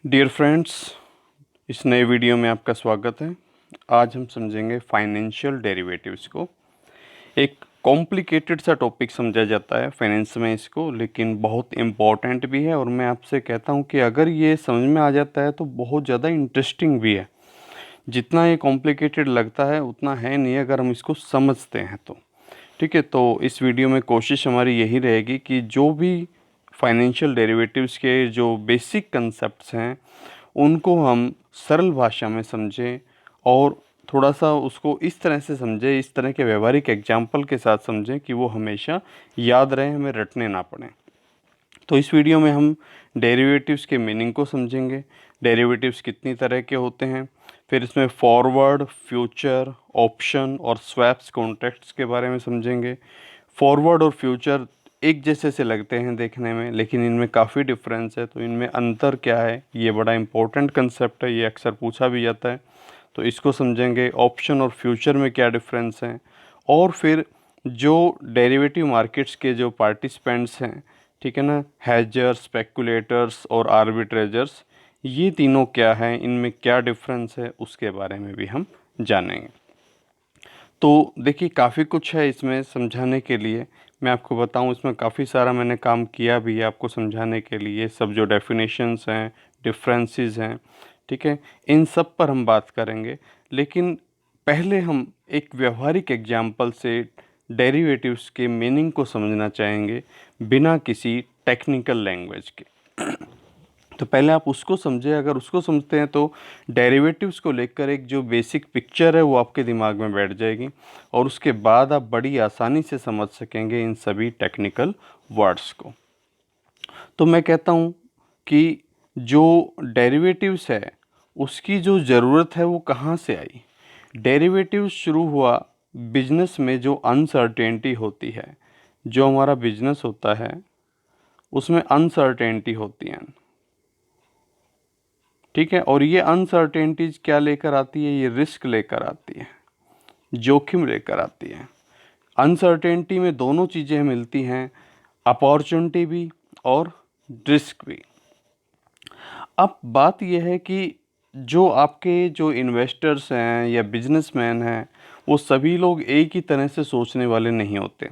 Dear friends, इस नए video में आपका स्वागत है। आज हम समझेंगे फाइनेंशियल डेरिवेटिव्स को। एक कॉम्प्लिकेटेड सा टॉपिक समझा जाता है फाइनेंस में इसको, लेकिन बहुत इम्पॉर्टेंट भी है। और मैं आपसे कहता हूँ कि अगर ये समझ में आ जाता है तो बहुत ज़्यादा इंटरेस्टिंग भी है। जितना ये कॉम्प्लिकेटेड लगता है उतना है नहीं, अगर हम इसको समझते हैं तो। ठीक है, तो इस वीडियो में कोशिश हमारी यही रहेगी कि जो भी फाइनेंशियल डेरिवेटिव्स के जो बेसिक कंसेप्ट्स हैं उनको हम सरल भाषा में समझें और थोड़ा सा उसको इस तरह से समझें, इस तरह के व्यवहारिक एग्जाम्पल के साथ समझें कि वो हमेशा याद रहे, हमें रटने ना पड़े। तो इस वीडियो में हम डेरिवेटिव्स के मीनिंग को समझेंगे, डेरिवेटिव्स कितनी तरह के होते हैं, फिर इसमें फॉरवर्ड, फ्यूचर, ऑप्शन और स्वैप्स कॉन्ट्रैक्ट्स के बारे में समझेंगे। फॉरवर्ड और फ्यूचर एक जैसे से लगते हैं देखने में, लेकिन इनमें काफ़ी डिफरेंस है। तो इनमें अंतर क्या है, ये बड़ा इंपॉर्टेंट कंसेप्ट है, ये अक्सर पूछा भी जाता है, तो इसको समझेंगे। ऑप्शन और फ्यूचर में क्या डिफरेंस हैं, और फिर जो डेरिवेटिव मार्केट्स के जो पार्टिसिपेंट्स हैं, ठीक है ना, हेजर्स, स्पेकुलेटर्स और आर्बिट्रेजर्स, ये तीनों क्या हैं, इनमें क्या डिफरेंस है, उसके बारे में भी हम जानेंगे। तो देखिए, काफ़ी कुछ है इसमें समझाने के लिए। मैं आपको बताऊं, इसमें काफ़ी सारा मैंने काम किया भी है आपको समझाने के लिए। सब जो डेफिनेशंस हैं, डिफरेंसेस हैं, ठीक है, इन सब पर हम बात करेंगे। लेकिन पहले हम एक व्यवहारिक एग्जाम्पल से डेरिवेटिव्स के मीनिंग को समझना चाहेंगे, बिना किसी टेक्निकल लैंग्वेज के। तो पहले आप उसको समझें। अगर उसको समझते हैं तो डेरिवेटिव्स को लेकर एक जो बेसिक पिक्चर है वो आपके दिमाग में बैठ जाएगी, और उसके बाद आप बड़ी आसानी से समझ सकेंगे इन सभी टेक्निकल वर्ड्स को। तो मैं कहता हूँ कि जो डेरिवेटिव्स है उसकी जो ज़रूरत है वो कहाँ से आई। डेरिवेटिव्स शुरू हुआ बिजनेस में। जो अनसर्टेनिटी होती है, जो हमारा बिजनेस होता है उसमें अनसर्टेनिटी होती है, ठीक है। और ये अनसर्टेनिटीज क्या लेकर आती है, ये रिस्क लेकर आती है, जोखिम लेकर आती है। अनसर्टेनिटी में दोनों चीज़ें मिलती हैं, अपॉर्चुनिटी भी और रिस्क भी। अब बात यह है कि जो आपके जो इन्वेस्टर्स हैं या बिजनेसमैन हैं, वो सभी लोग एक ही तरह से सोचने वाले नहीं होते।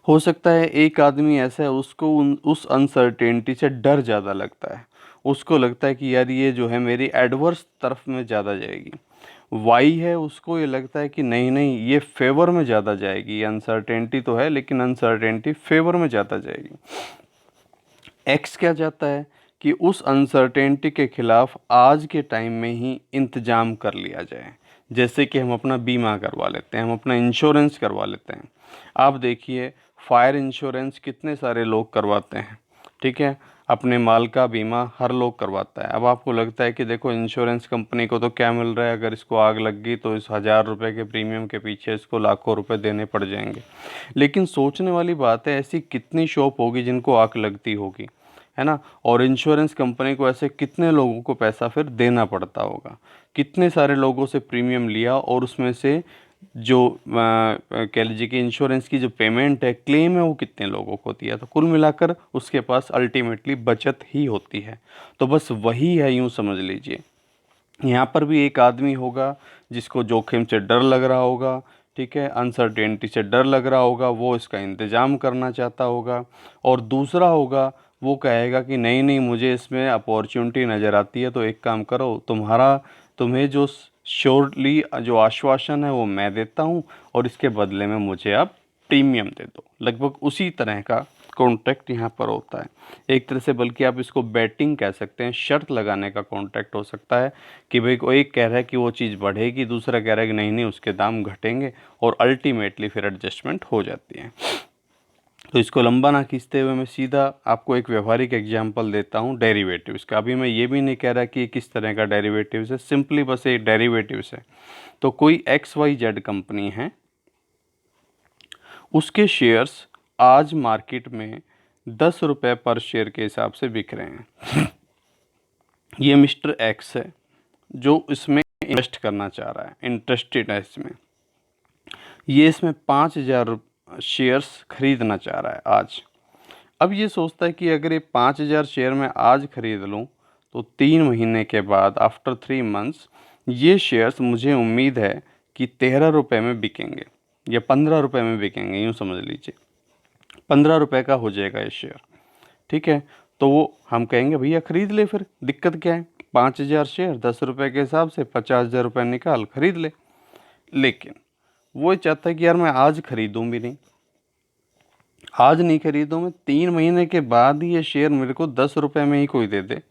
हो सकता है एक आदमी ऐसा है, उसको उस अनसर्टेनिटी से डर ज़्यादा लगता है। उसको लगता है कि यार ये जो है मेरी एडवर्स तरफ में ज़्यादा जाएगी। वाई है, उसको ये लगता है कि नहीं नहीं, ये फेवर में ज़्यादा जाएगी। अनसर्टेनिटी तो है लेकिन अनसर्टेनिटी फेवर में ज़्यादा जाएगी। एक्स क्या चाहता है कि उस अनसर्टेनिटी के खिलाफ आज के टाइम में ही इंतजाम कर लिया जाए। जैसे कि हम अपना बीमा करवा लेते हैं, हम अपना इंश्योरेंस करवा लेते हैं। आप देखिए, फायर इंश्योरेंस कितने सारे लोग करवाते हैं, ठीक है। अपने माल का बीमा हर लोग करवाता है। अब आपको लगता है कि देखो, इंश्योरेंस कंपनी को तो क्या मिल रहा है, अगर इसको आग लग गई तो इस 1000 रुपये के प्रीमियम के पीछे इसको लाखों रुपए देने पड़ जाएंगे। लेकिन सोचने वाली बात है, ऐसी कितनी शॉप होगी जिनको आग लगती होगी, है ना। और इंश्योरेंस कंपनी को ऐसे कितने लोगों को पैसा फिर देना पड़ता होगा, कितने सारे लोगों से प्रीमियम लिया, और उसमें से जो कह लीजिए कि इंश्योरेंस की जो पेमेंट है, क्लेम है, वो कितने लोगों को दिया। तो कुल मिलाकर उसके पास अल्टीमेटली बचत ही होती है। तो बस वही है, यूँ समझ लीजिए। यहाँ पर भी एक आदमी होगा जिसको जोखिम से डर लग रहा होगा, ठीक है, अनसर्टेनिटी से डर लग रहा होगा, वो इसका इंतज़ाम करना चाहता होगा। और दूसरा होगा, वो कहेगा कि नहीं नहीं, मुझे इसमें अपॉर्चुनिटी नज़र आती है, तो एक काम करो, तुम्हें जो श्योरली जो आश्वासन है वो मैं देता हूँ, और इसके बदले में मुझे आप प्रीमियम दे दो। लगभग उसी तरह का कॉन्ट्रैक्ट यहाँ पर होता है एक तरह से, बल्कि आप इसको बेटिंग कह सकते हैं, शर्त लगाने का कॉन्ट्रैक्ट हो सकता है कि भाई कोई एक कह रहा है कि वो चीज़ बढ़ेगी, दूसरा कह रहा है कि नहीं नहीं, उसके दाम घटेंगे, और अल्टीमेटली फिर एडजस्टमेंट हो जाती है। तो इसको लंबा ना खींचते हुए मैं सीधा आपको एक व्यवहारिक एग्जांपल देता हूँ डेरिवेटिव्स का। अभी मैं ये भी नहीं कह रहा कि ये किस तरह का डेरिवेटिव्स है, सिंपली बस एक डेरिवेटिव्स है। तो कोई XYZ कंपनी है, उसके शेयर्स आज मार्केट में 10 रुपये पर शेयर के हिसाब से बिक रहे हैं। ये मिस्टर एक्स है जो इसमें इन्वेस्ट करना चाह रहा है, इंटरेस्टेड है इसमें। ये इसमें 5000 शेयर्स खरीदना चाह रहा है आज। अब ये सोचता है कि अगर ये 5000 शेयर मैं आज खरीद लूँ तो 3 महीने के बाद आफ्टर 3 मंथ्स ये शेयर्स मुझे उम्मीद है कि 13 रुपये में बिकेंगे या 15 रुपये में बिकेंगे, यूँ समझ लीजिए 15 रुपये का हो जाएगा ये शेयर। ठीक है, तो वो हम कहेंगे भैया खरीद ले, फिर दिक्कत क्या है, 5,000 शेयर 10 रुपये के हिसाब से 50,000 रुपये निकाल खरीद ले। लेकिन वो चाहता है कि यार मैं आज खरीदूं भी नहीं, आज नहीं खरीदूं मैं, 3 महीने के बाद ही ये शेयर मेरे को 10 रुपये में ही कोई दे दे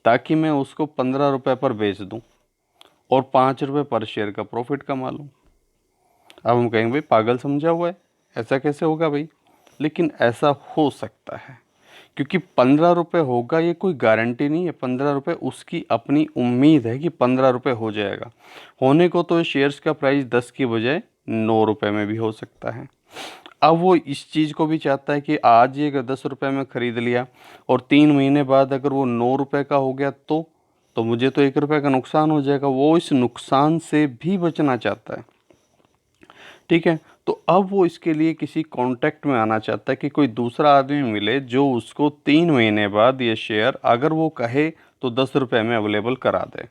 ताकि मैं उसको 15 रुपये पर बेच दूं और 5 रुपये पर शेयर का प्रॉफिट कमा लूं। अब हम कहेंगे भाई पागल समझा हुआ है, ऐसा कैसे होगा भाई? लेकिन ऐसा हो सकता है क्योंकि 15 रुपये होगा ये कोई गारंटी नहीं है, 15 रुपये उसकी अपनी उम्मीद है कि 15 रुपये हो जाएगा। होने को तो शेयर्स का प्राइस 10 की बजाय 9 रुपये में भी हो सकता है। अब वो इस चीज़ को भी चाहता है कि आज ये अगर 10 रुपये में ख़रीद लिया और 3 महीने बाद अगर वो 9 रुपये का हो गया तो मुझे तो 1 रुपये का नुकसान हो जाएगा। वो इस नुकसान से भी बचना चाहता है। ठीक है, तो अब वो इसके लिए किसी कांटेक्ट में आना चाहता है कि कोई दूसरा आदमी मिले जो उसको 3 महीने बाद ये शेयर अगर वो कहे तो 10 रुपये में अवेलेबल करा दे।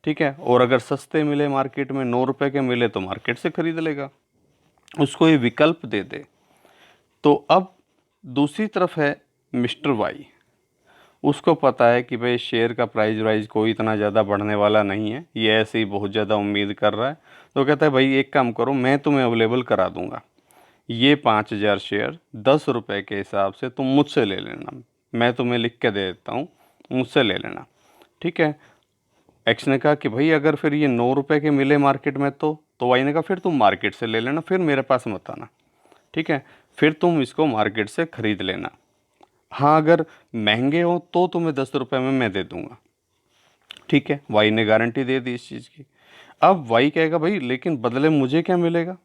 ठीक है, और अगर सस्ते मिले मार्केट में 9 रुपये के मिले तो मार्केट से खरीद लेगा, उसको ये विकल्प दे दे। तो अब दूसरी तरफ है मिस्टर वाई, उसको पता है कि भाई शेयर का प्राइस कोई इतना ज़्यादा बढ़ने वाला नहीं है, ये ऐसे ही बहुत ज़्यादा उम्मीद कर रहा है। तो कहता है भाई एक काम करो, मैं तुम्हें अवेलेबल करा दूंगा, ये 5,000 शेयर 10 रुपये के हिसाब से तुम मुझसे ले लेना, मैं तुम्हें लिख के दे देता हूँ, मुझसे ले लेना। ठीक है, एक्स ने कहा कि भाई अगर फिर ये 9 रुपये के मिले मार्केट में तो वाई ने कहा फिर तुम मार्केट से ले लेना, फिर मेरे पास मत आना। ठीक है, फिर तुम इसको मार्केट से ख़रीद लेना। हाँ, अगर महंगे हो तो तुम्हें 10 रुपये में मैं दे दूंगा। ठीक है, वाई ने गारंटी दे दी इस चीज़ की। अब वाई कहेगा भाई लेकिन बदले मुझे क्या मिलेगा?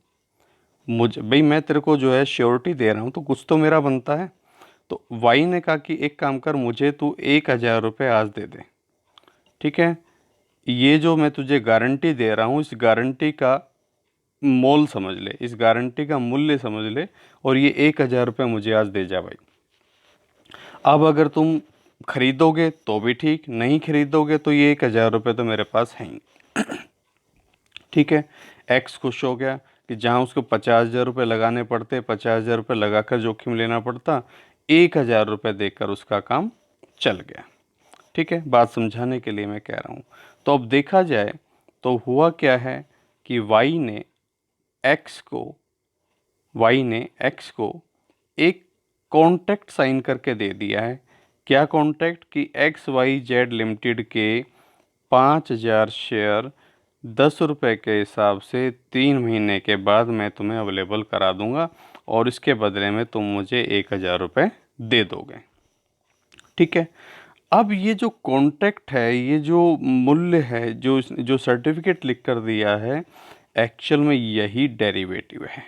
मुझे भाई मैं तेरे को जो है श्योरिटी दे रहा हूँ तो कुछ तो मेरा बनता है। तो वाई ने कहा कि एक काम कर, मुझे तू 1,000 रुपये आज दे दे। ठीक है, ये जो मैं तुझे गारंटी दे रहा हूँ इस गारंटी का मोल समझ ले, इस गारंटी का मूल्य समझ ले और ये 1,000 रुपये मुझे आज दे जा भाई। अब अगर तुम खरीदोगे तो भी ठीक, नहीं खरीदोगे तो ये 1,000 रुपये तो मेरे पास हैं ही। ठीक है, एक्स खुश हो गया कि जहाँ उसको 50,000 रुपये लगाने पड़ते, 50,000 रुपये लगाकर जोखिम लेना पड़ता, 1,000 रुपये देकर उसका काम चल गया। ठीक है, बात समझाने के लिए मैं कह रहा हूँ। तो अब देखा जाए तो हुआ क्या है कि वाई ने एक्स को एक कॉन्ट्रैक्ट साइन करके दे दिया है। क्या कॉन्ट्रैक्ट? कि XYZ लिमिटेड के 5,000 शेयर 10 रुपये के हिसाब से 3 महीने के बाद मैं तुम्हें अवेलेबल करा दूंगा और इसके बदले में तुम मुझे 1,000 रुपये दे दोगे। ठीक है, अब ये जो कॉन्ट्रैक्ट है, ये जो मूल्य है, जो सर्टिफिकेट लिख कर दिया है, एक्चुअल में यही डेरिवेटिव है।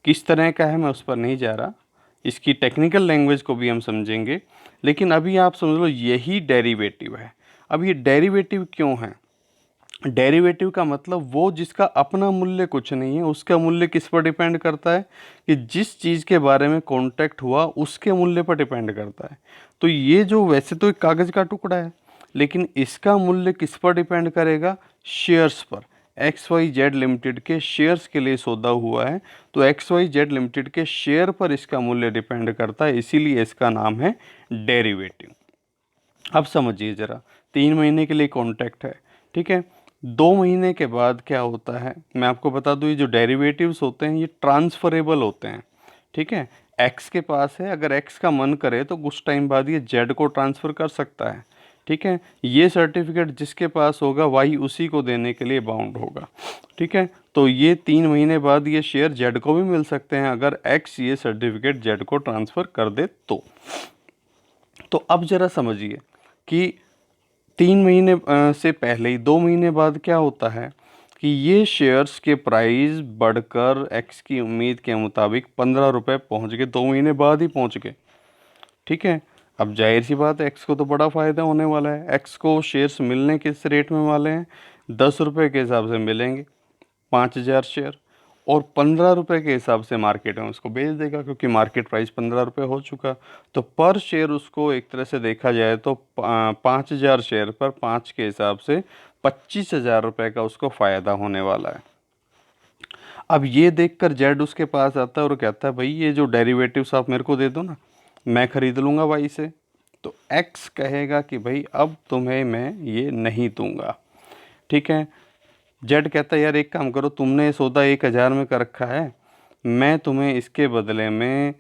किस तरह का है मैं उस पर नहीं जा रहा, इसकी टेक्निकल लैंग्वेज को भी हम समझेंगे, लेकिन अभी आप समझ लो यही डेरिवेटिव है। अब ये डेरिवेटिव क्यों है? डेरिवेटिव का मतलब वो जिसका अपना मूल्य कुछ नहीं है, उसका मूल्य किस पर डिपेंड करता है? कि जिस चीज़ के बारे में कॉन्ट्रैक्ट हुआ उसके मूल्य पर डिपेंड करता है। तो ये जो वैसे तो एक कागज़ का टुकड़ा है, लेकिन इसका मूल्य किस पर डिपेंड करेगा? शेयर्स पर। XYZ लिमिटेड के शेयर्स के लिए सौदा हुआ है, तो XYZ लिमिटेड के शेयर पर इसका मूल्य डिपेंड करता है, इसीलिए इसका नाम है डेरिवेटिव। अब समझिए ज़रा, 3 महीने के लिए कॉन्ट्रैक्ट है। ठीक है, 2 महीने के बाद क्या होता है मैं आपको बता दूँ, ये जो डेरिवेटिव्स होते हैं ये ट्रांसफरेबल होते हैं। ठीक है, एक्स के पास है, अगर एक्स का मन करे तो कुछ टाइम बाद ये जेड को ट्रांसफ़र कर सकता है। ठीक है, ये सर्टिफिकेट जिसके पास होगा वाई उसी को देने के लिए बाउंड होगा। ठीक है, तो ये 3 महीने बाद ये शेयर जेड को भी मिल सकते हैं अगर एक्स ये सर्टिफिकेट जेड को ट्रांसफ़र कर दे तो अब ज़रा समझिए कि 3 महीने से पहले ही 2 महीने बाद क्या होता है कि ये शेयर्स के प्राइस बढ़कर एक्स की उम्मीद के मुताबिक 15 रुपये पहुँच गए, 2 महीने बाद ही पहुँच गए। ठीक है, अब जाहिर सी बात है एक्स को तो बड़ा फ़ायदा होने वाला है। एक्स को शेयर्स मिलने किस रेट में वाले हैं? 10 रुपये के हिसाब से मिलेंगे 5,000 शेयर, और 15 रुपये के हिसाब से मार्केट में उसको बेच देगा, क्योंकि मार्केट प्राइस 15 रुपये हो चुका। तो पर शेयर उसको एक तरह से देखा जाए तो 5,000 शेयर पर 5 के हिसाब से 25,000 रुपये का उसको फ़ायदा होने वाला है। अब ये देखकर जेड उसके पास आता है और कहता है भाई ये जो डेरिवेटिव्स आप मेरे को दे दो ना, मैं खरीद लूँगा वाई से। तो एक्स कहेगा कि भाई अब तुम्हें मैं ये नहीं दूंगा, ठीक है। जेड कहता है यार एक काम करो, तुमने ये सौदा 1,000 में कर रखा है, मैं तुम्हें इसके बदले में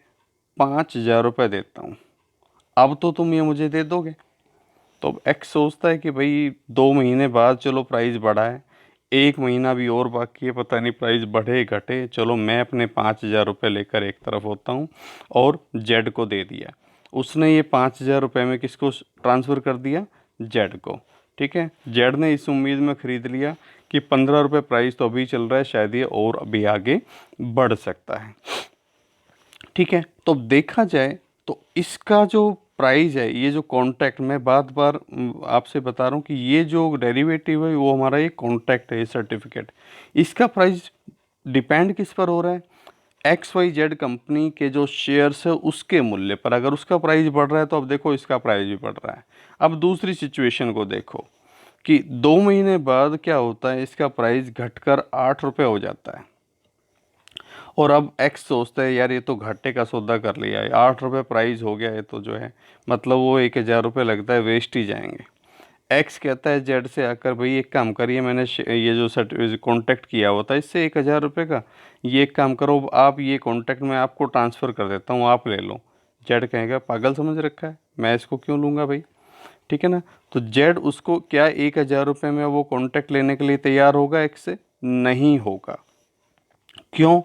5,000 रुपये देता हूँ, अब तो तुम ये मुझे दे दोगे। तो अब एक्स सोचता है कि भाई 2 महीने बाद चलो प्राइस बढ़ा है, 1 महीना भी और बाकी है, पता नहीं प्राइस बढ़े घटे, चलो मैं अपने 5,000 रुपये लेकर एक तरफ होता हूँ। और जेड को दे दिया। उसने ये 5,000 रुपये में किसको ट्रांसफ़र कर दिया? जेड को, ठीक है। जेड ने इस उम्मीद में ख़रीद लिया कि 15 रुपये प्राइस तो अभी चल रहा है, शायद ये और अभी आगे बढ़ सकता है, ठीक है। तो अब देखा जाए तो इसका जो प्राइस है, ये जो कॉन्ट्रैक्ट, मैं बार बार आपसे बता रहा हूँ कि ये जो डेरिवेटिव है वो हमारा ये कॉन्ट्रैक्ट है, ये सर्टिफिकेट, इसका प्राइस डिपेंड किस पर हो रहा है? XYZ कंपनी के जो शेयर्स है उसके मूल्य पर। अगर उसका प्राइस बढ़ रहा है तो अब देखो इसका प्राइस भी बढ़ रहा है। अब दूसरी सिचुएशन को देखो कि 2 महीने बाद क्या होता है, इसका प्राइस घटकर 8 रुपये हो जाता है। और अब एक्स सोचता है यार ये तो घाटे का सौदा कर लिया है, 8 रुपये प्राइस हो गया है, तो जो है मतलब वो 1,000 रुपये लगता है वेस्ट ही जाएंगे। एक्स कहता है जेड से आकर भाई एक काम करिए, मैंने ये जो कॉन्टैक्ट किया हुआ था इससे 1,000 रुपये का, ये एक काम करो आप ये कॉन्टैक्ट मैं आपको ट्रांसफ़र कर देता हूँ, आप ले लो। जेड कहेगा पागल समझ रखा है, मैं इसको क्यों लूँगा भाई, ठीक है ना। तो जेड उसको क्या 1,000 रुपये में वो कॉन्टैक्ट लेने के लिए तैयार होगा एक्स से? नहीं होगा। क्यों?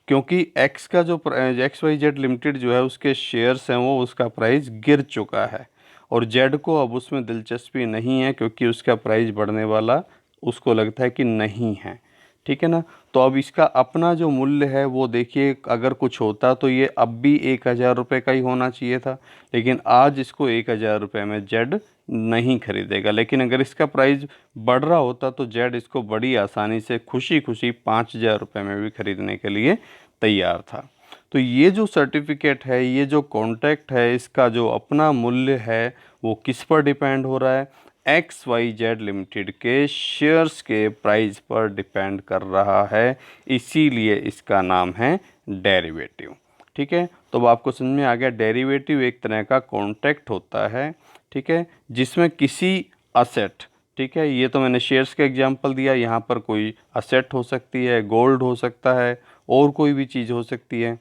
क्योंकि एक्स का जो XYZ लिमिटेड जो है उसके शेयर्स हैं वो उसका प्राइस गिर चुका है, और जेड को अब उसमें दिलचस्पी नहीं है, क्योंकि उसका प्राइस बढ़ने वाला उसको लगता है कि नहीं है, ठीक है ना। तो अब इसका अपना जो मूल्य है वो देखिए, अगर कुछ होता तो ये अब भी 1,000 रुपये का ही होना चाहिए था, लेकिन आज इसको 1,000 रुपये में जेड नहीं खरीदेगा। लेकिन अगर इसका प्राइस बढ़ रहा होता तो जेड इसको बड़ी आसानी से खुशी खुशी 5,000 रुपये में भी खरीदने के लिए तैयार था। तो ये जो सर्टिफिकेट है, ये जो कॉन्ट्रैक्ट है, इसका जो अपना मूल्य है वो किस पर डिपेंड हो रहा है? XYZ लिमिटेड के शेयर्स के प्राइस पर डिपेंड कर रहा है, इसीलिए इसका नाम है डेरिवेटिव, ठीक है। तो अब आपको समझ में आ गया, डेरिवेटिव एक तरह का कॉन्ट्रैक्ट होता है, ठीक है, जिसमें किसी असेट, ठीक है, ये तो मैंने शेयर्स का एग्जांपल दिया, यहाँ पर कोई असेट हो सकती है, गोल्ड हो सकता है, और कोई भी चीज़ हो सकती है,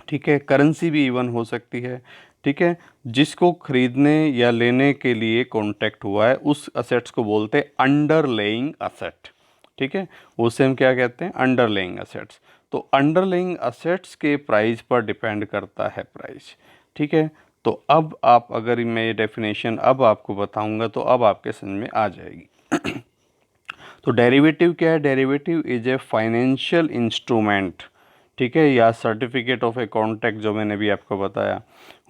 ठीक है, करेंसी भी इवन हो सकती है, ठीक है, जिसको खरीदने या लेने के लिए कॉन्ट्रैक्ट हुआ है उस असेट्स को बोलते हैं अंडरलेइंग असेट, ठीक है। उसे हम क्या कहते हैं? Underlying assets. तो अंडरलेइंग असेट्स के प्राइस पर डिपेंड करता है प्राइस, ठीक है। तो अब आप, अगर मैं ये डेफिनेशन अब आपको बताऊंगा तो अब आपके समझ में आ जाएगी। तो डेरिवेटिव क्या है? Derivative is a financial instrument, ठीक है, या सर्टिफिकेट ऑफ ए कॉन्ट्रैक्ट जो मैंने भी आपको बताया,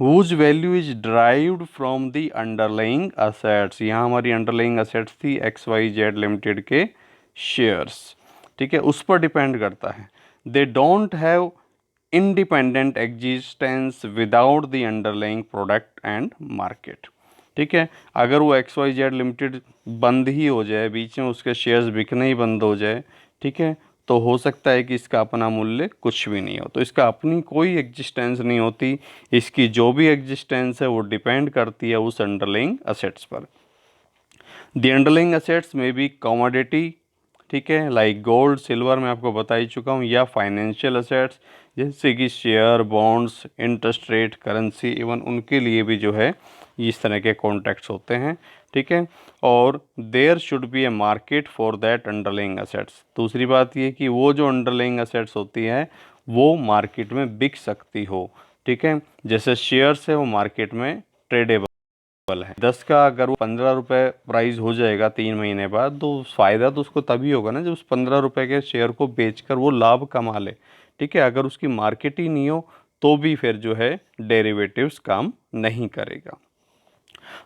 whose value is derived from the underlying assets. यहाँ हमारी अंडरलाइंग असेट्स थी XYZ लिमिटेड के शेयर्स, ठीक है, उस पर डिपेंड करता है। They don't have independent existence without the underlying product and market, ठीक है। अगर वो XYZ लिमिटेड बंद ही हो जाए, बीच में उसके शेयर्स बिकने ही बंद हो जाए, ठीक है, तो हो सकता है कि इसका अपना मूल्य कुछ भी नहीं हो। तो इसका अपनी कोई एग्जिस्टेंस नहीं होती, इसकी जो भी एग्जिस्टेंस है वो डिपेंड करती है उस अंडरलाइंग असेट्स पर। द अंडरलाइंग असेट्स में बी कमोडिटी, ठीक है, लाइक गोल्ड सिल्वर, मैं आपको बता ही चुका हूँ, या फाइनेंशियल असेट्स जैसे कि share, bonds, interest rate, currency, even उनके लिए भी जो है इस तरह के कॉन्ट्रैक्ट्स होते हैं, ठीक है। और there should be a market for that underlying assets. दूसरी बात ये कि वो जो अंडरलाइंग असेट्स होती है वो मार्केट में बिक सकती हो, ठीक है। जैसे शेयर्स है वो मार्केट में ट्रेडेबल है, 10 का अगर वो 15 रुपये प्राइस हो जाएगा 3 महीने बाद, तो फ़ायदा तो उसको तभी होगा ना जब उस 15 रुपये के शेयर को बेचकर वो लाभ कमा ले, ठीक है। अगर उसकी मार्केट ही नहीं हो तो भी फिर जो है डेरिवेटिव्स काम नहीं करेगा।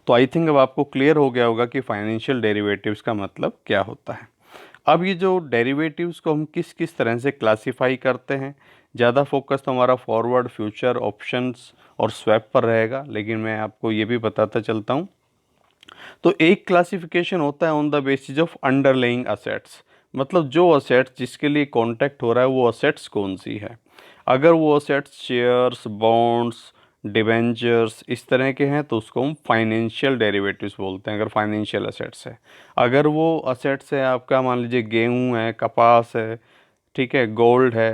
तो आई थिंक अब आपको क्लियर हो गया होगा कि फाइनेंशियल डेरिवेटिव्स का मतलब क्या होता है। अब ये जो डेरिवेटिव्स को हम किस किस तरह से क्लासिफाई करते हैं, ज़्यादा फोकस तो हमारा फॉरवर्ड, फ्यूचर, ऑप्शंस और स्वैप पर रहेगा, लेकिन मैं आपको ये भी बताता चलता हूँ। तो एक क्लासिफिकेशन होता है on the basis of underlying assets, मतलब जो असेट्स जिसके लिए कॉन्ट्रैक्ट हो रहा है वो असेट्स कौन सी है। अगर वो असेट्स शेयर्स, बॉन्ड्स, डिबेंचर्स इस तरह के हैं तो उसको हम फाइनेंशियल डेरिवेटिव्स बोलते हैं, अगर फाइनेंशियल असेट्स है। अगर वो असेट्स है आपका, मान लीजिए गेहूं है, कपास है, ठीक है, गोल्ड है,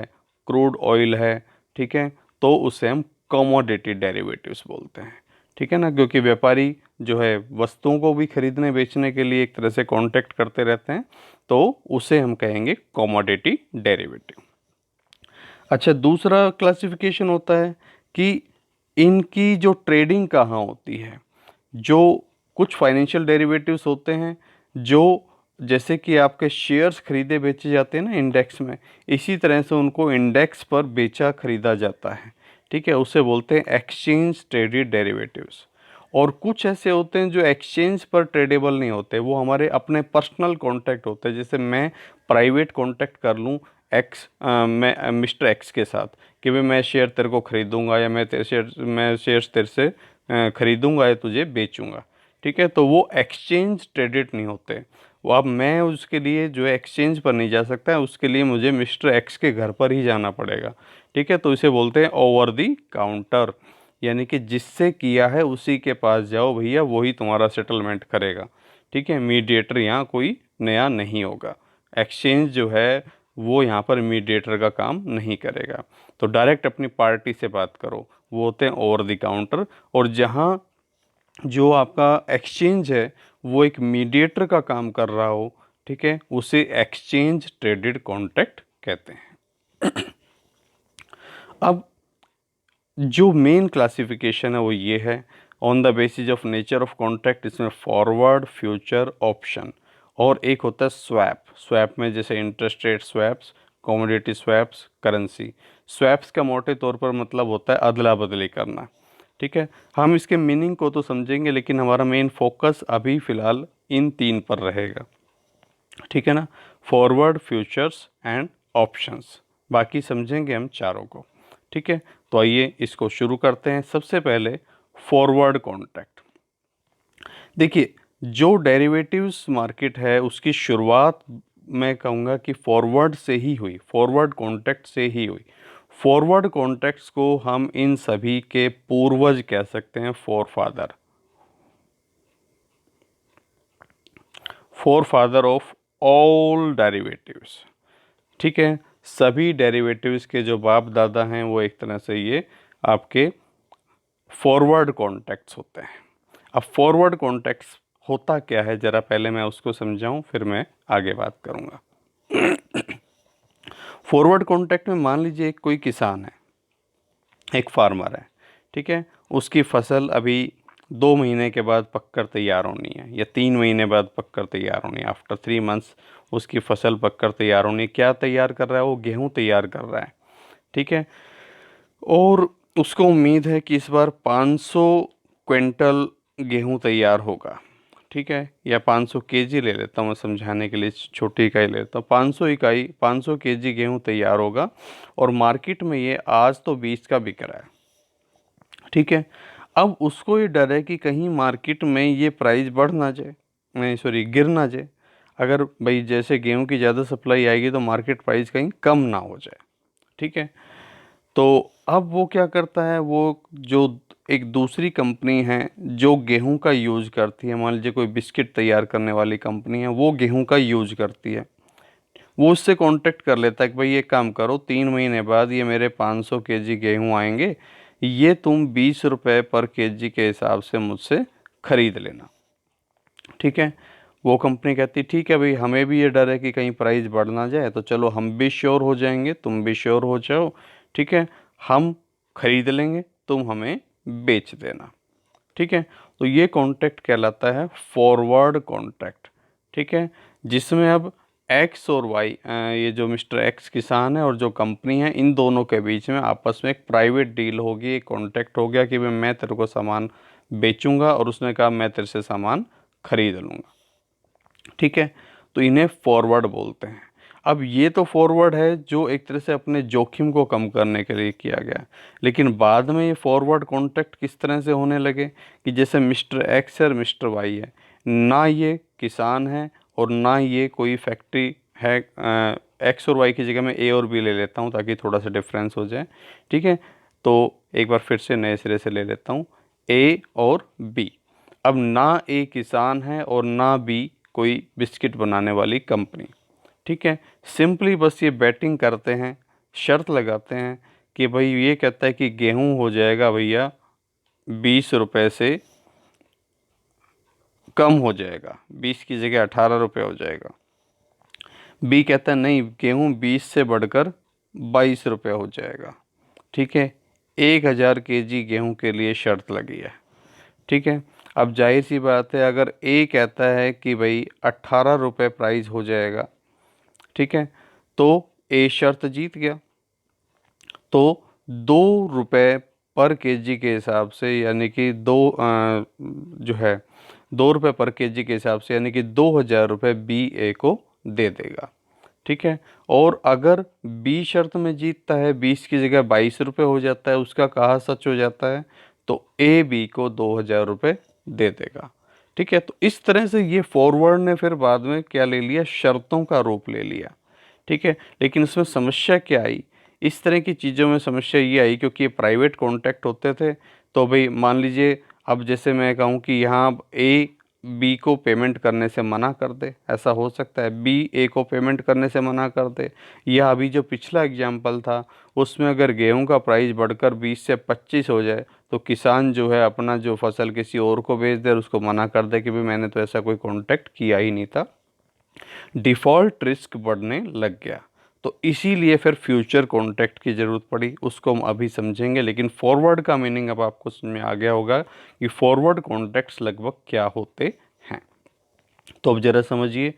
क्रूड ऑयल है, ठीक है, तो उसे हम कमोडिटी डेरिवेटिव्स बोलते हैं, ठीक है ना, क्योंकि व्यापारी जो है वस्तुओं को भी खरीदने बेचने के लिए एक तरह से कांटेक्ट करते रहते हैं, तो उसे हम कहेंगे कमोडिटी डेरिवेटिव। अच्छा, दूसरा क्लासिफिकेशन होता है कि इनकी जो ट्रेडिंग कहाँ होती है। जो कुछ फाइनेंशियल डेरिवेटिव्स होते हैं जो, जैसे कि आपके शेयर्स खरीदे बेचे जाते हैं ना इंडेक्स में, इसी तरह से उनको इंडेक्स पर बेचा खरीदा जाता है, ठीक है, उसे बोलते हैं एक्सचेंज ट्रेडेड डेरिवेटिव्स। और कुछ ऐसे होते हैं जो एक्सचेंज पर ट्रेडेबल नहीं होते, वो हमारे अपने पर्सनल कॉन्टैक्ट होते हैं। जैसे मैं प्राइवेट कॉन्टैक्ट कर लूँ मैं मिस्टर एक्स के साथ कि भाई मैं शेयर तेरे को खरीदूंगा, या मैं शेयर्स तेरे से खरीदूंगा या तुझे बेचूंगा, ठीक है, तो वो एक्सचेंज ट्रेडेड नहीं होते। वो अब मैं उसके लिए जो है एक्सचेंज पर नहीं जा सकता है, उसके लिए मुझे मिस्टर एक्स के घर पर ही जाना पड़ेगा, ठीक है, तो इसे बोलते हैं ओवर दी काउंटर, यानी कि जिससे किया है उसी के पास जाओ भैया, वही तुम्हारा सेटलमेंट करेगा, ठीक है, मीडिएटर यहाँ कोई नया नहीं होगा। एक्सचेंज जो है वो यहाँ पर मीडिएटर का काम नहीं करेगा, तो डायरेक्ट अपनी पार्टी से बात करो, वो होते हैं ओवर द काउंटर। और जहाँ जो आपका एक्सचेंज है वो एक मीडिएटर का काम कर रहा हो, ठीक है, उसे एक्सचेंज ट्रेडेड कॉन्ट्रैक्ट कहते हैं। अब जो मेन क्लासिफिकेशन है वो ये है, on the basis of nature of contract, इसमें फॉरवर्ड, फ्यूचर, ऑप्शन, और एक होता है स्वैप। स्वैप में जैसे interest rate swaps, commodity swaps, currency swaps का मोटे तौर पर मतलब होता है अदला बदली करना, ठीक है। हम इसके मीनिंग को तो समझेंगे, लेकिन हमारा मेन फोकस अभी फ़िलहाल इन तीन पर रहेगा, ठीक है ना, फॉरवर्ड, फ्यूचर्स एंड ऑप्शंस, बाकी समझेंगे हम चारों को, ठीक है। तो आइए इसको शुरू करते हैं। सबसे पहले फॉरवर्ड कॉन्ट्रैक्ट। देखिए, जो डेरिवेटिव्स मार्केट है उसकी शुरुआत मैं कहूँगा कि फॉरवर्ड से ही हुई, फॉरवर्ड कॉन्ट्रैक्ट से ही हुई। फॉरवर्ड कॉन्ट्रैक्ट्स को हम इन सभी के पूर्वज कह सकते हैं, फोरफादर, फोरफादर ऑफ ऑल डेरिवेटिव्स, ठीक है। सभी डेरिवेटिव्स के जो बाप दादा हैं वो एक तरह से ये आपके फॉरवर्ड कॉन्ट्रैक्ट्स होते हैं। अब फॉरवर्ड कॉन्ट्रैक्ट्स होता क्या है, ज़रा पहले मैं उसको समझाऊं फिर मैं आगे बात करूंगा। फॉरवर्ड कॉन्ट्रैक्ट में मान लीजिए कोई किसान है, एक फार्मर है, ठीक है, उसकी फसल अभी 2 महीने के बाद पककर तैयार होनी है, या 3 महीने बाद पककर तैयार होनी है, आफ्टर 3 मंथ्स उसकी फसल पककर तैयार होनी है। क्या तैयार कर रहा है वो? गेहूँ तैयार कर रहा है, ठीक है। और उसको उम्मीद है कि इस बार 500 क्विंटल गेहूँ तैयार होगा, ठीक है, या 500 केजी ले लेता हूँ मैं समझाने के लिए, छोटी इकाई ले लेता हूँ, 500 केजी गेहूँ तैयार होगा, और मार्केट में ये आज तो 20 का बिक रहा है, ठीक है। अब उसको ये डर है कि कहीं मार्केट में ये प्राइस बढ़ ना जाए, नहीं सॉरी गिर ना जाए। अगर भाई जैसे गेहूं की ज़्यादा सप्लाई आएगी तो मार्केट प्राइस कहीं कम ना हो जाए, ठीक है। तो अब वो क्या करता है, वो जो एक दूसरी कंपनी है जो गेहूं का यूज करती है, मान लीजिए कोई बिस्किट तैयार करने वाली कंपनी है, वो गेहूं का यूज करती है, वो उससे कांटेक्ट कर लेता है कि भाई ये काम करो, 3 महीने बाद ये मेरे 500 केजी गेहूं आएंगे, ये तुम 20 रुपये पर केजी के हिसाब से मुझसे खरीद लेना, ठीक है। वो कंपनी कहती ठीक है भाई, हमें भी ये डर है कि कहीं प्राइस बढ़ ना जाए, तो चलो हम भी श्योर हो जाएंगे, तुम भी श्योर हो जाओ, ठीक है, हम खरीद लेंगे, तुम हमें बेच देना, ठीक है। तो ये कॉन्ट्रैक्ट कहलाता है फॉरवर्ड कॉन्ट्रैक्ट, ठीक है, जिसमें अब एक्स और वाई, ये जो मिस्टर एक्स किसान है और जो कंपनी है, इन दोनों के बीच में आपस में एक प्राइवेट डील होगी, एक कॉन्ट्रैक्ट हो गया कि भाई मैं तेरे को सामान बेचूंगा और उसने कहा मैं तेरे से सामान खरीद लूँगा, ठीक है। तो इन्हें फॉरवर्ड बोलते हैं। अब ये तो फॉरवर्ड है जो एक तरह से अपने जोखिम को कम करने के लिए किया गया, लेकिन बाद में ये फॉरवर्ड कॉन्ट्रैक्ट किस तरह से होने लगे कि जैसे मिस्टर एक्स और मिस्टर वाई है, ना ये किसान है और ना ये कोई फैक्ट्री है। एक्स और वाई की जगह मैं ए और बी ले लेता हूँ ताकि थोड़ा सा डिफरेंस हो जाए, ठीक है। तो एक बार फिर से नए सिरे से ले लेता हूँ, ए और बी। अब ना ए किसान है और ना बी कोई बिस्किट बनाने वाली कंपनी, ठीक है। सिंपली बस ये बैटिंग करते हैं, शर्त लगाते हैं कि भाई ये कहता है कि गेहूं हो जाएगा भैया 20 रुपये से कम हो जाएगा, 20 की जगह 18 रुपये हो जाएगा। बी कहता है नहीं, गेहूं 20 से बढ़कर 22 रुपये हो जाएगा, ठीक है। 1000 kg गेहूं के लिए शर्त लगी है, ठीक है। अब जाहिर सी बात है, अगर ए कहता है कि भाई 18 रुपये प्राइस हो जाएगा, ठीक है, तो ए शर्त जीत गया। तो 2 रुपये पर केजी के हिसाब से, यानी कि जो है 2 रुपये पर केजी के हिसाब से, यानी कि 2000 रुपये बी ए को दे देगा, ठीक है। और अगर बी शर्त में जीतता है, 20 की जगह 22 रुपये हो जाता है, उसका कहा सच हो जाता है, तो ए बी को 2000 रुपये दे देगा, ठीक है। तो इस तरह से ये फॉरवर्ड ने फिर बाद में क्या ले लिया, शर्तों का रूप ले लिया, ठीक है। लेकिन इसमें समस्या क्या आई, इस तरह की चीज़ों में समस्या ये आई क्योंकि ये प्राइवेट कॉन्ट्रैक्ट होते थे। तो भाई मान लीजिए, अब जैसे मैं कहूँ कि यहाँ ए बी को पेमेंट करने से मना कर दे, ऐसा हो सकता है, बी ए को पेमेंट करने से मना कर दे। या अभी जो पिछला एग्जाम्पल था उसमें अगर गेहूं का प्राइस बढ़कर 20 से 25 हो जाए तो किसान जो है अपना जो फसल किसी और को बेच दे और उसको मना कर दे कि भाई मैंने तो ऐसा कोई कॉन्ट्रैक्ट किया ही नहीं था। डिफ़ॉल्ट रिस्क बढ़ने लग गया, तो इसीलिए फिर फ्यूचर कॉन्ट्रैक्ट की ज़रूरत पड़ी, उसको हम अभी समझेंगे। लेकिन फॉरवर्ड का मीनिंग अब आपको समझ में आ गया होगा कि फॉरवर्ड कॉन्ट्रैक्ट्स लगभग क्या होते हैं। तो अब ज़रा समझिए,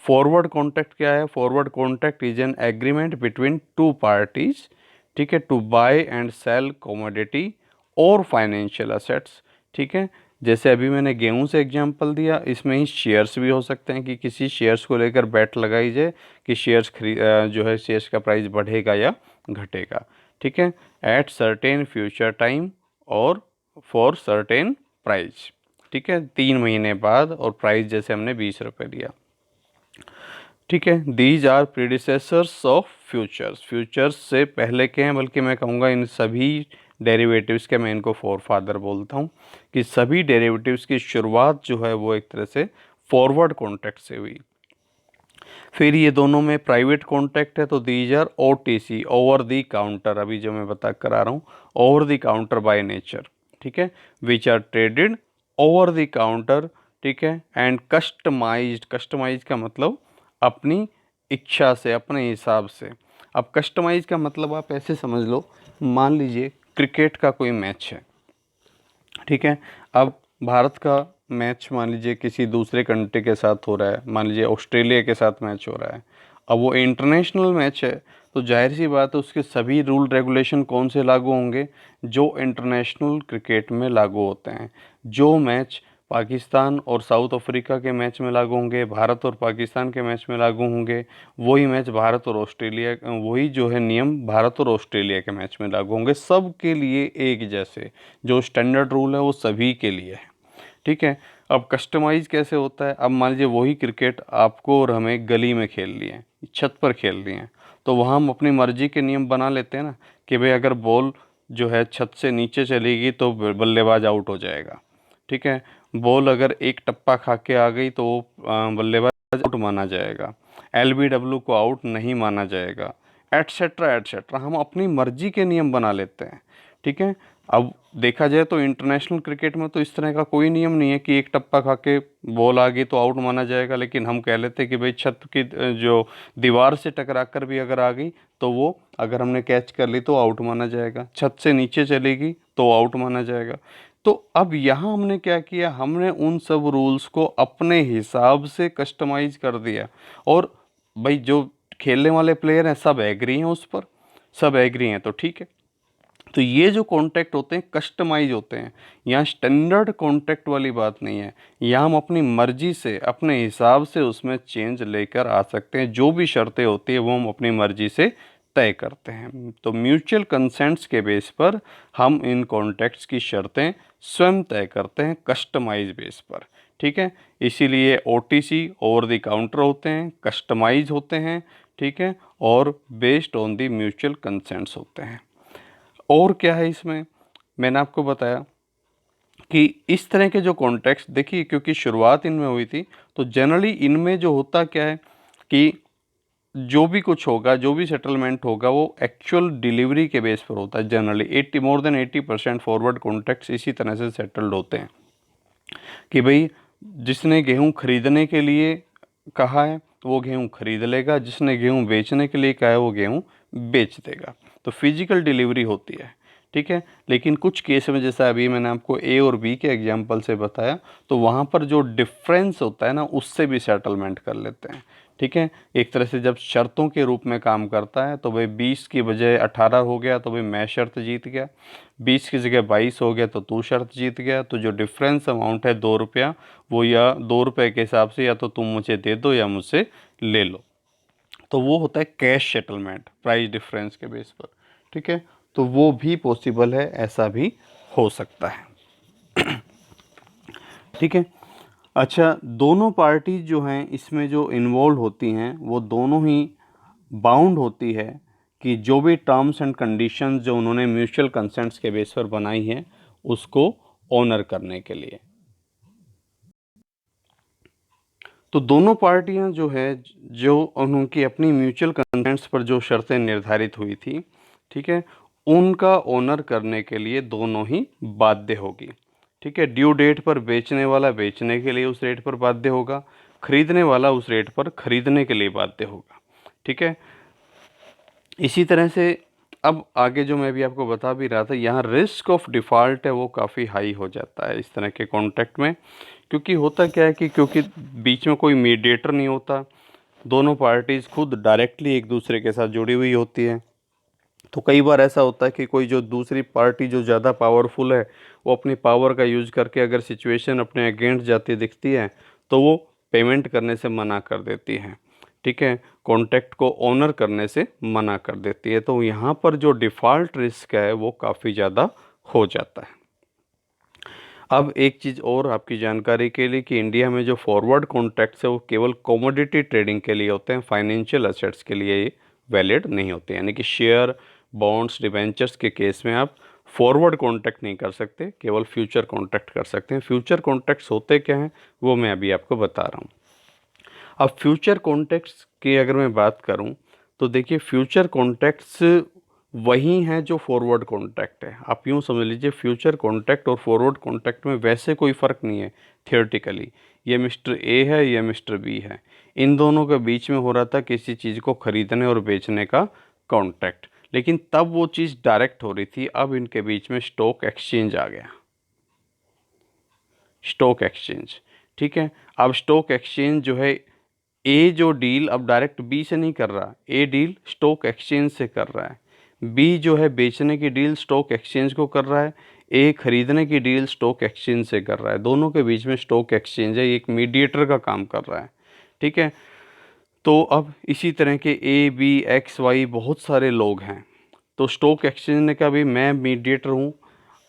फॉरवर्ड कॉन्ट्रैक्ट क्या है। Forward contract is an agreement between two parties, ठीक है, to buy and sell commodity और फाइनेंशियल असेट्स, ठीक है। जैसे अभी मैंने गेहूं से एग्जांपल दिया, इसमें ही शेयर्स भी हो सकते हैं कि किसी शेयर्स को लेकर बेट लगाई जाए कि शेयर्स जो है शेयर्स का प्राइस बढ़ेगा या घटेगा, ठीक है, एट सर्टेन फ्यूचर टाइम और फॉर सर्टेन प्राइस, ठीक है, 3 महीने बाद, और प्राइस जैसे हमने 20 रुपये दिया, ठीक है। These are predecessors of futures, futures से पहले के हैं, बल्कि मैं कहूँगा इन सभी डेरिवेटिव्स के मैं इनको फोरफादर बोलता हूँ कि सभी डेरिवेटिव्स की शुरुआत जो है वो एक तरह से फॉरवर्ड कॉन्ट्रैक्ट से हुई। फिर ये दोनों में प्राइवेट कॉन्ट्रैक्ट है, तो these are OTC, over the counter, अभी जो मैं बता कर आ रहा हूँ, over the counter by nature, ठीक है, which are traded over the counter, ठीक है, एंड कस्टमाइज्ड, कस्टमाइज का मतलब अपनी इच्छा से, अपने हिसाब से। अब कस्टमाइज का मतलब आप ऐसे समझ लो, मान लीजिए क्रिकेट का कोई मैच है, ठीक है। अब भारत का मैच मान लीजिए किसी दूसरे कंट्री के साथ हो रहा है, मान लीजिए ऑस्ट्रेलिया के साथ मैच हो रहा है। अब वो इंटरनेशनल मैच है, तो जाहिर सी बात है उसके सभी रूल रेगुलेशन कौन से लागू होंगे, जो इंटरनेशनल क्रिकेट में लागू होते हैं। जो मैच पाकिस्तान और साउथ अफ्रीका के मैच में लागू होंगे, भारत और पाकिस्तान के मैच में लागू होंगे, वही मैच भारत और ऑस्ट्रेलिया, वही जो है नियम भारत और ऑस्ट्रेलिया के मैच में लागू होंगे, सब के लिए एक जैसे। जो स्टैंडर्ड रूल है वो सभी के लिए है, ठीक है। अब कस्टमाइज कैसे होता है, अब मान लीजिए वही क्रिकेट आपको और हमें गली में खेल लिए हैं, छत पर खेल लिए हैं, तो वहाँ हम अपनी मर्जी के नियम बना लेते हैं ना कि भाई अगर बॉल जो है छत से नीचे चलेगी तो बल्लेबाज आउट हो जाएगा, ठीक है। बॉल अगर एक टप्पा खा के आ गई तो बल्लेबाज आउट माना जाएगा, एलबीडब्ल्यू को आउट नहीं माना जाएगा, एटसेट्रा एटसेट्रा। हम अपनी मर्जी के नियम बना लेते हैं, ठीक है। अब देखा जाए तो इंटरनेशनल क्रिकेट में तो इस तरह का कोई नियम नहीं है कि एक टप्पा खा के बॉल आ गई तो आउट माना जाएगा, लेकिन हम कह लेते हैं कि भाई छत की जो दीवार से टकरा कर भी अगर आ गई तो वो अगर हमने कैच कर ली तो आउट माना जाएगा, छत से नीचे चलेगी तो आउट माना जाएगा। तो अब यहाँ हमने क्या किया, हमने उन सब रूल्स को अपने हिसाब से कस्टमाइज कर दिया, और भाई जो खेलने वाले प्लेयर हैं सब एग्री हैं उस पर, सब एग्री हैं, तो ठीक है। तो ये जो कॉन्ट्रैक्ट होते हैं कस्टमाइज होते हैं। यहाँ स्टैंडर्ड कॉन्ट्रैक्ट वाली बात नहीं है, यहाँ हम अपनी मर्जी से अपने हिसाब से उसमें चेंज लेकर आ सकते हैं। जो भी शर्तें होती है वो हम अपनी मर्जी से तय करते हैं। तो म्यूचुअल कंसेंट्स के बेस पर हम इन कॉन्ट्रैक्ट्स की शर्तें स्वयं तय करते हैं, कस्टमाइज बेस पर। ठीक है, इसीलिए ओटीसी ओवर द काउंटर होते हैं, कस्टमाइज होते हैं, ठीक है, और based on the mutual consents होते हैं। और क्या है इसमें, मैंने आपको बताया कि इस तरह के जो कॉन्ट्रैक्ट्स, देखिए क्योंकि शुरुआत इनमें हुई थी, तो जनरली इनमें जो होता क्या है कि जो भी कुछ होगा, जो भी सेटलमेंट होगा, वो एक्चुअल डिलीवरी के बेस पर होता है। Generally 80 more than 80% forward contracts इसी तरह से सेटल्ड होते हैं कि भाई जिसने गेहूं खरीदने के लिए कहा है वो गेहूं खरीद लेगा, जिसने गेहूं बेचने के लिए कहा है वो गेहूं बेच देगा। तो फिजिकल डिलीवरी होती है, ठीक है। लेकिन कुछ केस में, जैसा अभी मैंने आपको ए और बी के एग्जांपल से बताया, तो वहाँ पर जो डिफरेंस होता है ना, उससे भी सेटलमेंट कर लेते हैं, ठीक है। एक तरह से जब शर्तों के रूप में काम करता है, तो भाई 20 की बजाय 18 हो गया तो भाई मैं शर्त जीत गया, 20 की जगह 22 हो गया तो तू शर्त जीत गया। तो जो डिफरेंस अमाउंट है 2 रुपया, वो या 2 रुपये के हिसाब से या तो तुम मुझे दे दो या मुझसे ले लो। तो वो होता है कैश सेटलमेंट प्राइस डिफरेंस के बेस पर, ठीक है। तो वो भी पॉसिबल है, ऐसा भी हो सकता है, ठीक है। अच्छा, दोनों पार्टी जो हैं इसमें जो इन्वॉल्व होती हैं, वो दोनों ही बाउंड होती है कि जो भी टर्म्स एंड कंडीशंस जो उन्होंने म्यूचुअल कंसेंट्स के बेस पर बनाई हैं, उसको ऑनर करने के लिए। तो दोनों पार्टियां जो है, जो उनकी अपनी म्यूचुअल कंसेंट्स पर जो शर्तें निर्धारित हुई थी, ठीक है, उनका ऑनर करने के लिए दोनों ही बाध्य होगी, ठीक है। ड्यू डेट पर बेचने वाला बेचने के लिए उस रेट पर बाध्य होगा, खरीदने वाला उस रेट पर खरीदने के लिए बाध्य होगा, ठीक है। इसी तरह से अब आगे जो मैं भी आपको बता भी रहा था, यहाँ रिस्क ऑफ डिफ़ॉल्ट है वो काफ़ी हाई हो जाता है इस तरह के कॉन्ट्रैक्ट में। क्योंकि होता क्या है कि क्योंकि बीच में कोई मीडिएटर नहीं होता, दोनों पार्टीज़ खुद डायरेक्टली एक दूसरे के साथ जुड़ी हुई होती हैं। तो कई बार ऐसा होता है कि कोई जो दूसरी पार्टी जो ज़्यादा पावरफुल है, वो अपनी पावर का यूज़ करके अगर सिचुएशन अपने अगेंस्ट जाती दिखती है, तो वो पेमेंट करने से मना कर देती है, ठीक है, कॉन्ट्रैक्ट को ऑनर करने से मना कर देती है। तो यहाँ पर जो डिफ़ॉल्ट रिस्क है वो काफ़ी ज़्यादा हो जाता है। अब एक चीज़ और आपकी जानकारी के लिए कि इंडिया में जो फॉरवर्ड कॉन्ट्रैक्ट्स है वो केवल कमोडिटी ट्रेडिंग के लिए होते हैं, फाइनेंशियल एसेट्स के लिए ये वैलिड नहीं होते। यानी कि शेयर, बॉन्ड्स, डिबेंचर्स के केस में आप फॉरवर्ड कॉन्ट्रैक्ट नहीं कर सकते, केवल फ्यूचर कॉन्ट्रैक्ट कर सकते हैं। फ्यूचर कॉन्ट्रैक्ट्स होते क्या हैं वो मैं अभी आपको बता रहा हूँ। अब फ्यूचर कॉन्ट्रैक्ट्स की अगर मैं बात करूं, तो देखिए फ्यूचर कॉन्ट्रैक्ट्स वही हैं जो फॉरवर्ड कॉन्ट्रैक्ट है। आप यूँ समझ लीजिए, फ्यूचर कॉन्ट्रैक्ट और फॉरवर्ड कॉन्ट्रैक्ट में वैसे कोई फ़र्क नहीं है थियोरेटिकली। ये मिस्टर ए है, ये मिस्टर बी है, इन दोनों के बीच में हो रहा था किसी चीज़ को ख़रीदने और बेचने का कॉन्ट्रैक्ट, लेकिन तब वो चीज़ डायरेक्ट हो रही थी। अब इनके बीच में स्टॉक एक्सचेंज आ गया, स्टॉक एक्सचेंज, ठीक है। अब स्टॉक एक्सचेंज जो है, ए जो डील अब डायरेक्ट बी से नहीं कर रहा, ए डील स्टॉक एक्सचेंज से कर रहा है। बी जो है बेचने की डील स्टॉक एक्सचेंज को कर रहा है, ए खरीदने की डील स्टॉक एक्सचेंज से कर रहा है। दोनों के बीच में स्टॉक एक्सचेंज है, एक मीडिएटर का काम कर रहा है, ठीक है। तो अब इसी तरह के ए बी एक्स वाई बहुत सारे लोग हैं। तो स्टॉक एक्सचेंज ने कहा भाई मैं मीडिएटर हूँ,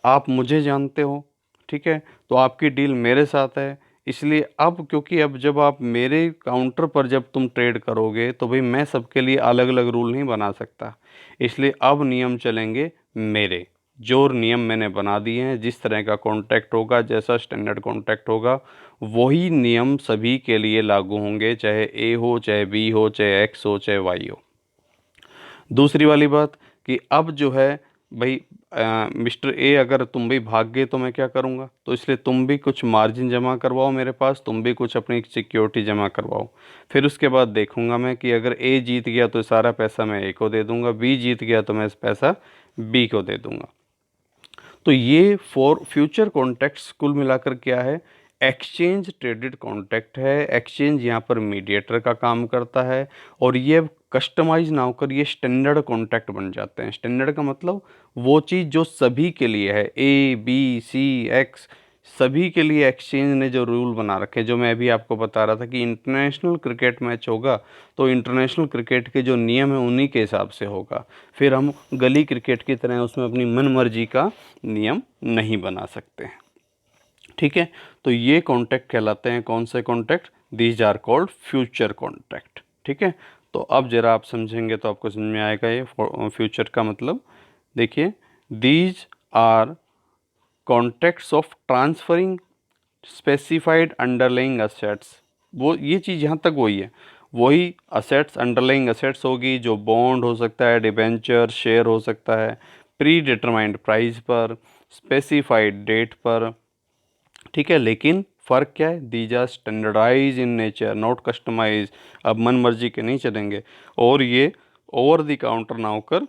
आप मुझे जानते हो, ठीक है, तो आपकी डील मेरे साथ है। इसलिए अब क्योंकि अब जब आप मेरे काउंटर पर जब तुम ट्रेड करोगे, तो भाई मैं सबके लिए अलग अलग रूल नहीं बना सकता, इसलिए अब नियम चलेंगे मेरे, जो नियम मैंने बना दिए हैं। जिस तरह का कॉन्ट्रैक्ट होगा, जैसा स्टैंडर्ड कॉन्ट्रैक्ट होगा, वही नियम सभी के लिए लागू होंगे, चाहे ए हो, चाहे बी हो, चाहे एक्स हो, चाहे वाई हो। दूसरी वाली बात कि अब जो है भाई मिस्टर ए अगर तुम भी भाग गए तो मैं क्या करूँगा, तो इसलिए तुम भी कुछ मार्जिन जमा करवाओ मेरे पास, तुम भी कुछ अपनी सिक्योरिटी जमा करवाओ। फिर उसके बाद देखूंगा मैं कि अगर ए जीत गया तो सारा पैसा मैं ए को दे दूंगा, बी जीत गया तो मैं इस पैसा बी को दे दूंगा। तो ये फॉर फ्यूचर कॉन्ट्रैक्ट्स कुल मिलाकर क्या है, एक्सचेंज ट्रेडेड कॉन्ट्रैक्ट है। एक्सचेंज यहाँ पर मीडिएटर का काम करता है, और ये कस्टमाइज ना होकर ये स्टैंडर्ड कॉन्ट्रैक्ट बन जाते हैं। स्टैंडर्ड का मतलब वो चीज़ जो सभी के लिए है, ए बी सी एक्स, सभी के लिए एक्सचेंज ने जो रूल बना रखे, जो मैं अभी आपको बता रहा था कि इंटरनेशनल क्रिकेट मैच होगा तो इंटरनेशनल क्रिकेट के जो नियम है उन्हीं के हिसाब से होगा। फिर हम गली क्रिकेट की तरह उसमें अपनी मनमर्जी का नियम नहीं बना सकते हैं। ठीक है, तो ये कॉन्ट्रैक्ट कहलाते हैं कौन से contract? These are called future contract. ठीक है, तो अब जरा आप समझेंगे तो आपको समझ में आएगा ये फ्यूचर का मतलब। देखिए, these are contracts of transferring specified underlying assets. वो ये चीज़ यहाँ तक वही है, वही असेट्स, अंडरलाइंग असेट्स होगी, जो बॉन्ड हो सकता है, डिबेंचर, शेयर हो सकता है, प्री डिटरमाइंड प्राइस पर, स्पेसिफाइड डेट पर। ठीक है, लेकिन फ़र्क क्या है? These are standardise in nature, not customise. अब मन मर्जी के नहीं चलेंगे, और ये ओवर द काउंटर ना होकर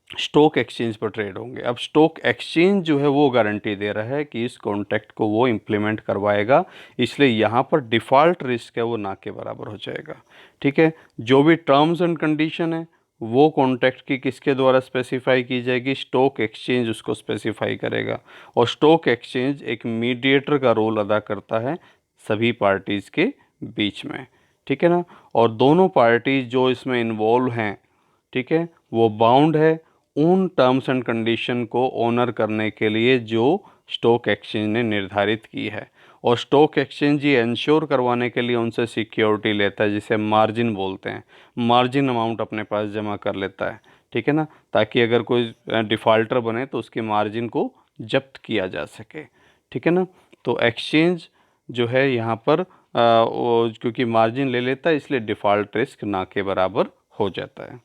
स्टॉक एक्सचेंज पर ट्रेड होंगे। अब स्टॉक एक्सचेंज जो है वो गारंटी दे रहा है कि इस कॉन्ट्रैक्ट को वो इम्प्लीमेंट करवाएगा, इसलिए यहाँ पर डिफ़ॉल्ट रिस्क है वो ना के बराबर हो जाएगा। ठीक है, जो भी टर्म्स एंड कंडीशन है वो कॉन्ट्रैक्ट की किसके द्वारा स्पेसिफाई की जाएगी? स्टॉक एक्सचेंज उसको स्पेसिफाई करेगा, और स्टॉक एक्सचेंज एक मीडिएटर का रोल अदा करता है सभी पार्टीज़ के बीच में। ठीक है ना, और दोनों पार्टीज जो इसमें इन्वॉल्व हैं, ठीक है, वो बाउंड है उन टर्म्स एंड कंडीशन को ऑनर करने के लिए जो स्टॉक एक्सचेंज ने निर्धारित की है। और स्टॉक एक्सचेंज ये इंश्योर करवाने के लिए उनसे सिक्योरिटी लेता है, जिसे मार्जिन बोलते हैं। मार्जिन अमाउंट अपने पास जमा कर लेता है, ठीक है ना, ताकि अगर कोई डिफ़ॉल्टर बने तो उसके मार्जिन को जब्त किया जा सके। ठीक है ना, तो एक्सचेंज जो है यहाँ पर क्योंकि मार्जिन ले लेता है, इसलिए डिफ़ॉल्ट रिस्क ना के बराबर हो जाता है।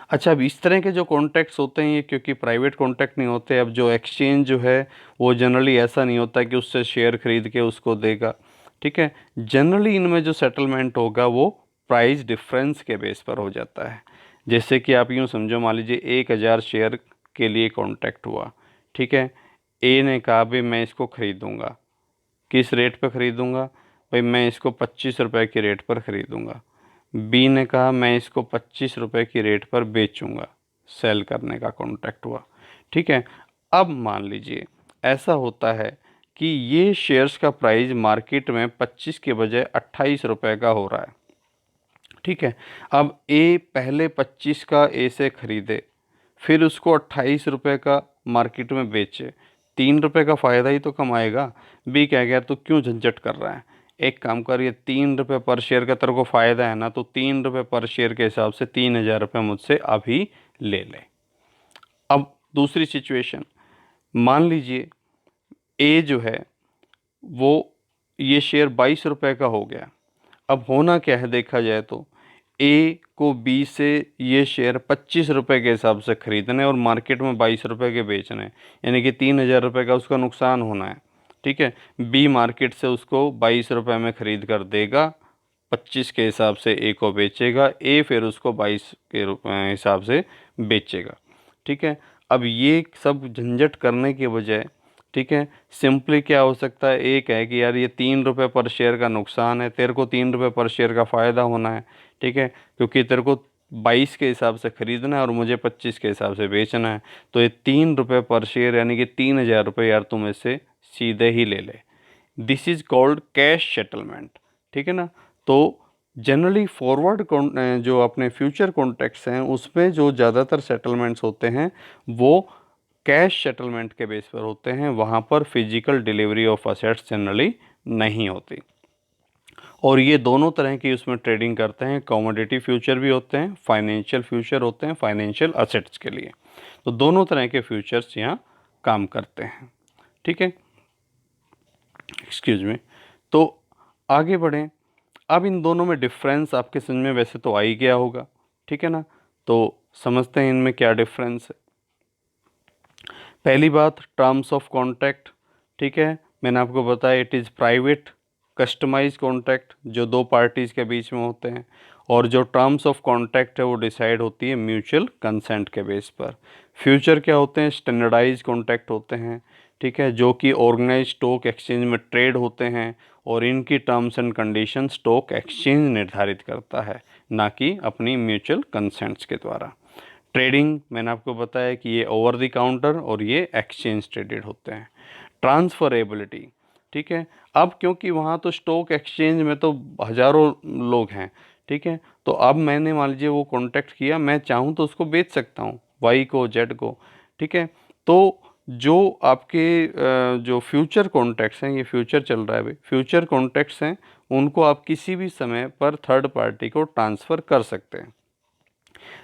अच्छा, अब इस तरह के जो कॉन्ट्रैक्ट्स होते हैं ये क्योंकि प्राइवेट कॉन्ट्रैक्ट नहीं होते। अब जो एक्सचेंज जो है वो जनरली ऐसा नहीं होता कि उससे शेयर खरीद के उसको देगा। ठीक है, जनरली इनमें जो सेटलमेंट होगा वो प्राइस डिफरेंस के बेस पर हो जाता है। जैसे कि आप यूँ समझो, मान लीजिए 1000 शेयर के लिए कॉन्ट्रैक्ट हुआ। ठीक है, ए ने कहा भाई मैं इसको ख़रीदूँगा, किस रेट पर ख़रीदूँगा? भाई मैं इसको 25 रुपये की रेट पर ख़रीदूँगा। बी ने कहा मैं इसको 25 रुपये की रेट पर बेचूंगा, सेल करने का कॉन्ट्रैक्ट हुआ। ठीक है, अब मान लीजिए ऐसा होता है कि ये शेयर्स का प्राइस मार्केट में 25 के बजाय 28 रुपये का हो रहा है। ठीक है, अब ए पहले 25 का ए से ख़रीदे, फिर उसको 28 रुपये का मार्केट में बेचे, 3 रुपये का फ़ायदा ही तो कमाएगा। बी कह गया तो क्यों झंझट कर रहा है, एक काम कर, ये 3 रुपये पर शेयर का तेरे को फ़ायदा है ना, तो 3 रुपये पर शेयर के हिसाब से 3000 रुपये मुझसे अभी ले ले। अब दूसरी सिचुएशन, मान लीजिए ए जो है वो ये शेयर 22 रुपये का हो गया। अब होना क्या है देखा जाए तो ए को बी से ये शेयर 25 रुपये के हिसाब से ख़रीदने और मार्केट में 22 रुपये के बेचने, यानी कि 3000 रुपये का उसका नुकसान होना है। ठीक है, बी मार्केट से उसको 22 रुपये में ख़रीद कर देगा, 25 के हिसाब से ए को बेचेगा, ए फिर उसको 22 के हिसाब से बेचेगा। ठीक है, अब ये सब झंझट करने के बजाय, ठीक है, सिंपली क्या हो सकता है, एक है कि यार ये 3 रुपये पर शेयर का नुकसान है, तेरे को 3 रुपये पर शेयर का फ़ायदा होना है। ठीक है, क्योंकि तेरे को 22 के हिसाब से ख़रीदना है और मुझे 25 के हिसाब से बेचना है, तो ये 3 रुपये पर शेयर यानी कि 3000 रुपये यार तुम इससे सीधे ही ले ले। This is called cash settlement. ठीक है ना, तो जनरली फॉरवर्ड जो अपने फ्यूचर कॉन्ट्रैक्ट्स हैं उसमें जो ज़्यादातर सेटलमेंट्स होते हैं वो कैश सेटलमेंट के बेस पर होते हैं, वहाँ पर physical delivery of assets generally नहीं होती। और ये दोनों तरह की उसमें ट्रेडिंग करते हैं, कमोडिटी फ्यूचर भी होते हैं, फाइनेंशियल फ्यूचर होते हैं फाइनेंशियल असेट्स के लिए। तो दोनों तरह के फ्यूचर्स यहाँ काम करते हैं। ठीक है, एक्सक्यूज मी। तो आगे बढ़ें, अब इन दोनों में डिफरेंस आपके समझ में वैसे तो आ ही गया होगा। ठीक है ना, तो समझते हैं इनमें क्या डिफरेंस है। पहली बात, टर्म्स ऑफ कॉन्ट्रैक्ट। ठीक है, मैंने आपको बताया it is private customise contract जो दो पार्टीज़ के बीच में होते हैं, और जो टर्म्स ऑफ कॉन्ट्रैक्ट है वो डिसाइड होती है म्यूचुअल कंसेंट के बेस पर। फ्यूचर क्या होते हैं? स्टैंडर्डाइज कॉन्ट्रैक्ट होते हैं, ठीक है, जो कि ऑर्गेनाइज स्टॉक एक्सचेंज में ट्रेड होते हैं, और इनकी terms and condition stock exchange निर्धारित करता है, ना कि अपनी म्यूचुअल कंसेंट्स के द्वारा। ट्रेडिंग मैंने आपको बताया कि ये ओवर द काउंटर और ये एक्सचेंज ट्रेडेड होते हैं। ट्रांसफरेबिलिटी, ठीक है, अब क्योंकि वहाँ तो स्टॉक एक्सचेंज में तो हज़ारों लोग हैं, ठीक है, तो अब मैंने मान लीजिए वो कॉन्टैक्ट किया, मैं चाहूँ तो उसको बेच सकता हूँ, वाई को, जेड को, ठीक है। तो जो आपके जो फ्यूचर कॉन्ट्रैक्ट्स हैं, ये फ्यूचर चल रहा है भाई, फ्यूचर कॉन्ट्रैक्ट्स हैं, उनको आप किसी भी समय पर थर्ड पार्टी को ट्रांसफ़र कर सकते हैं।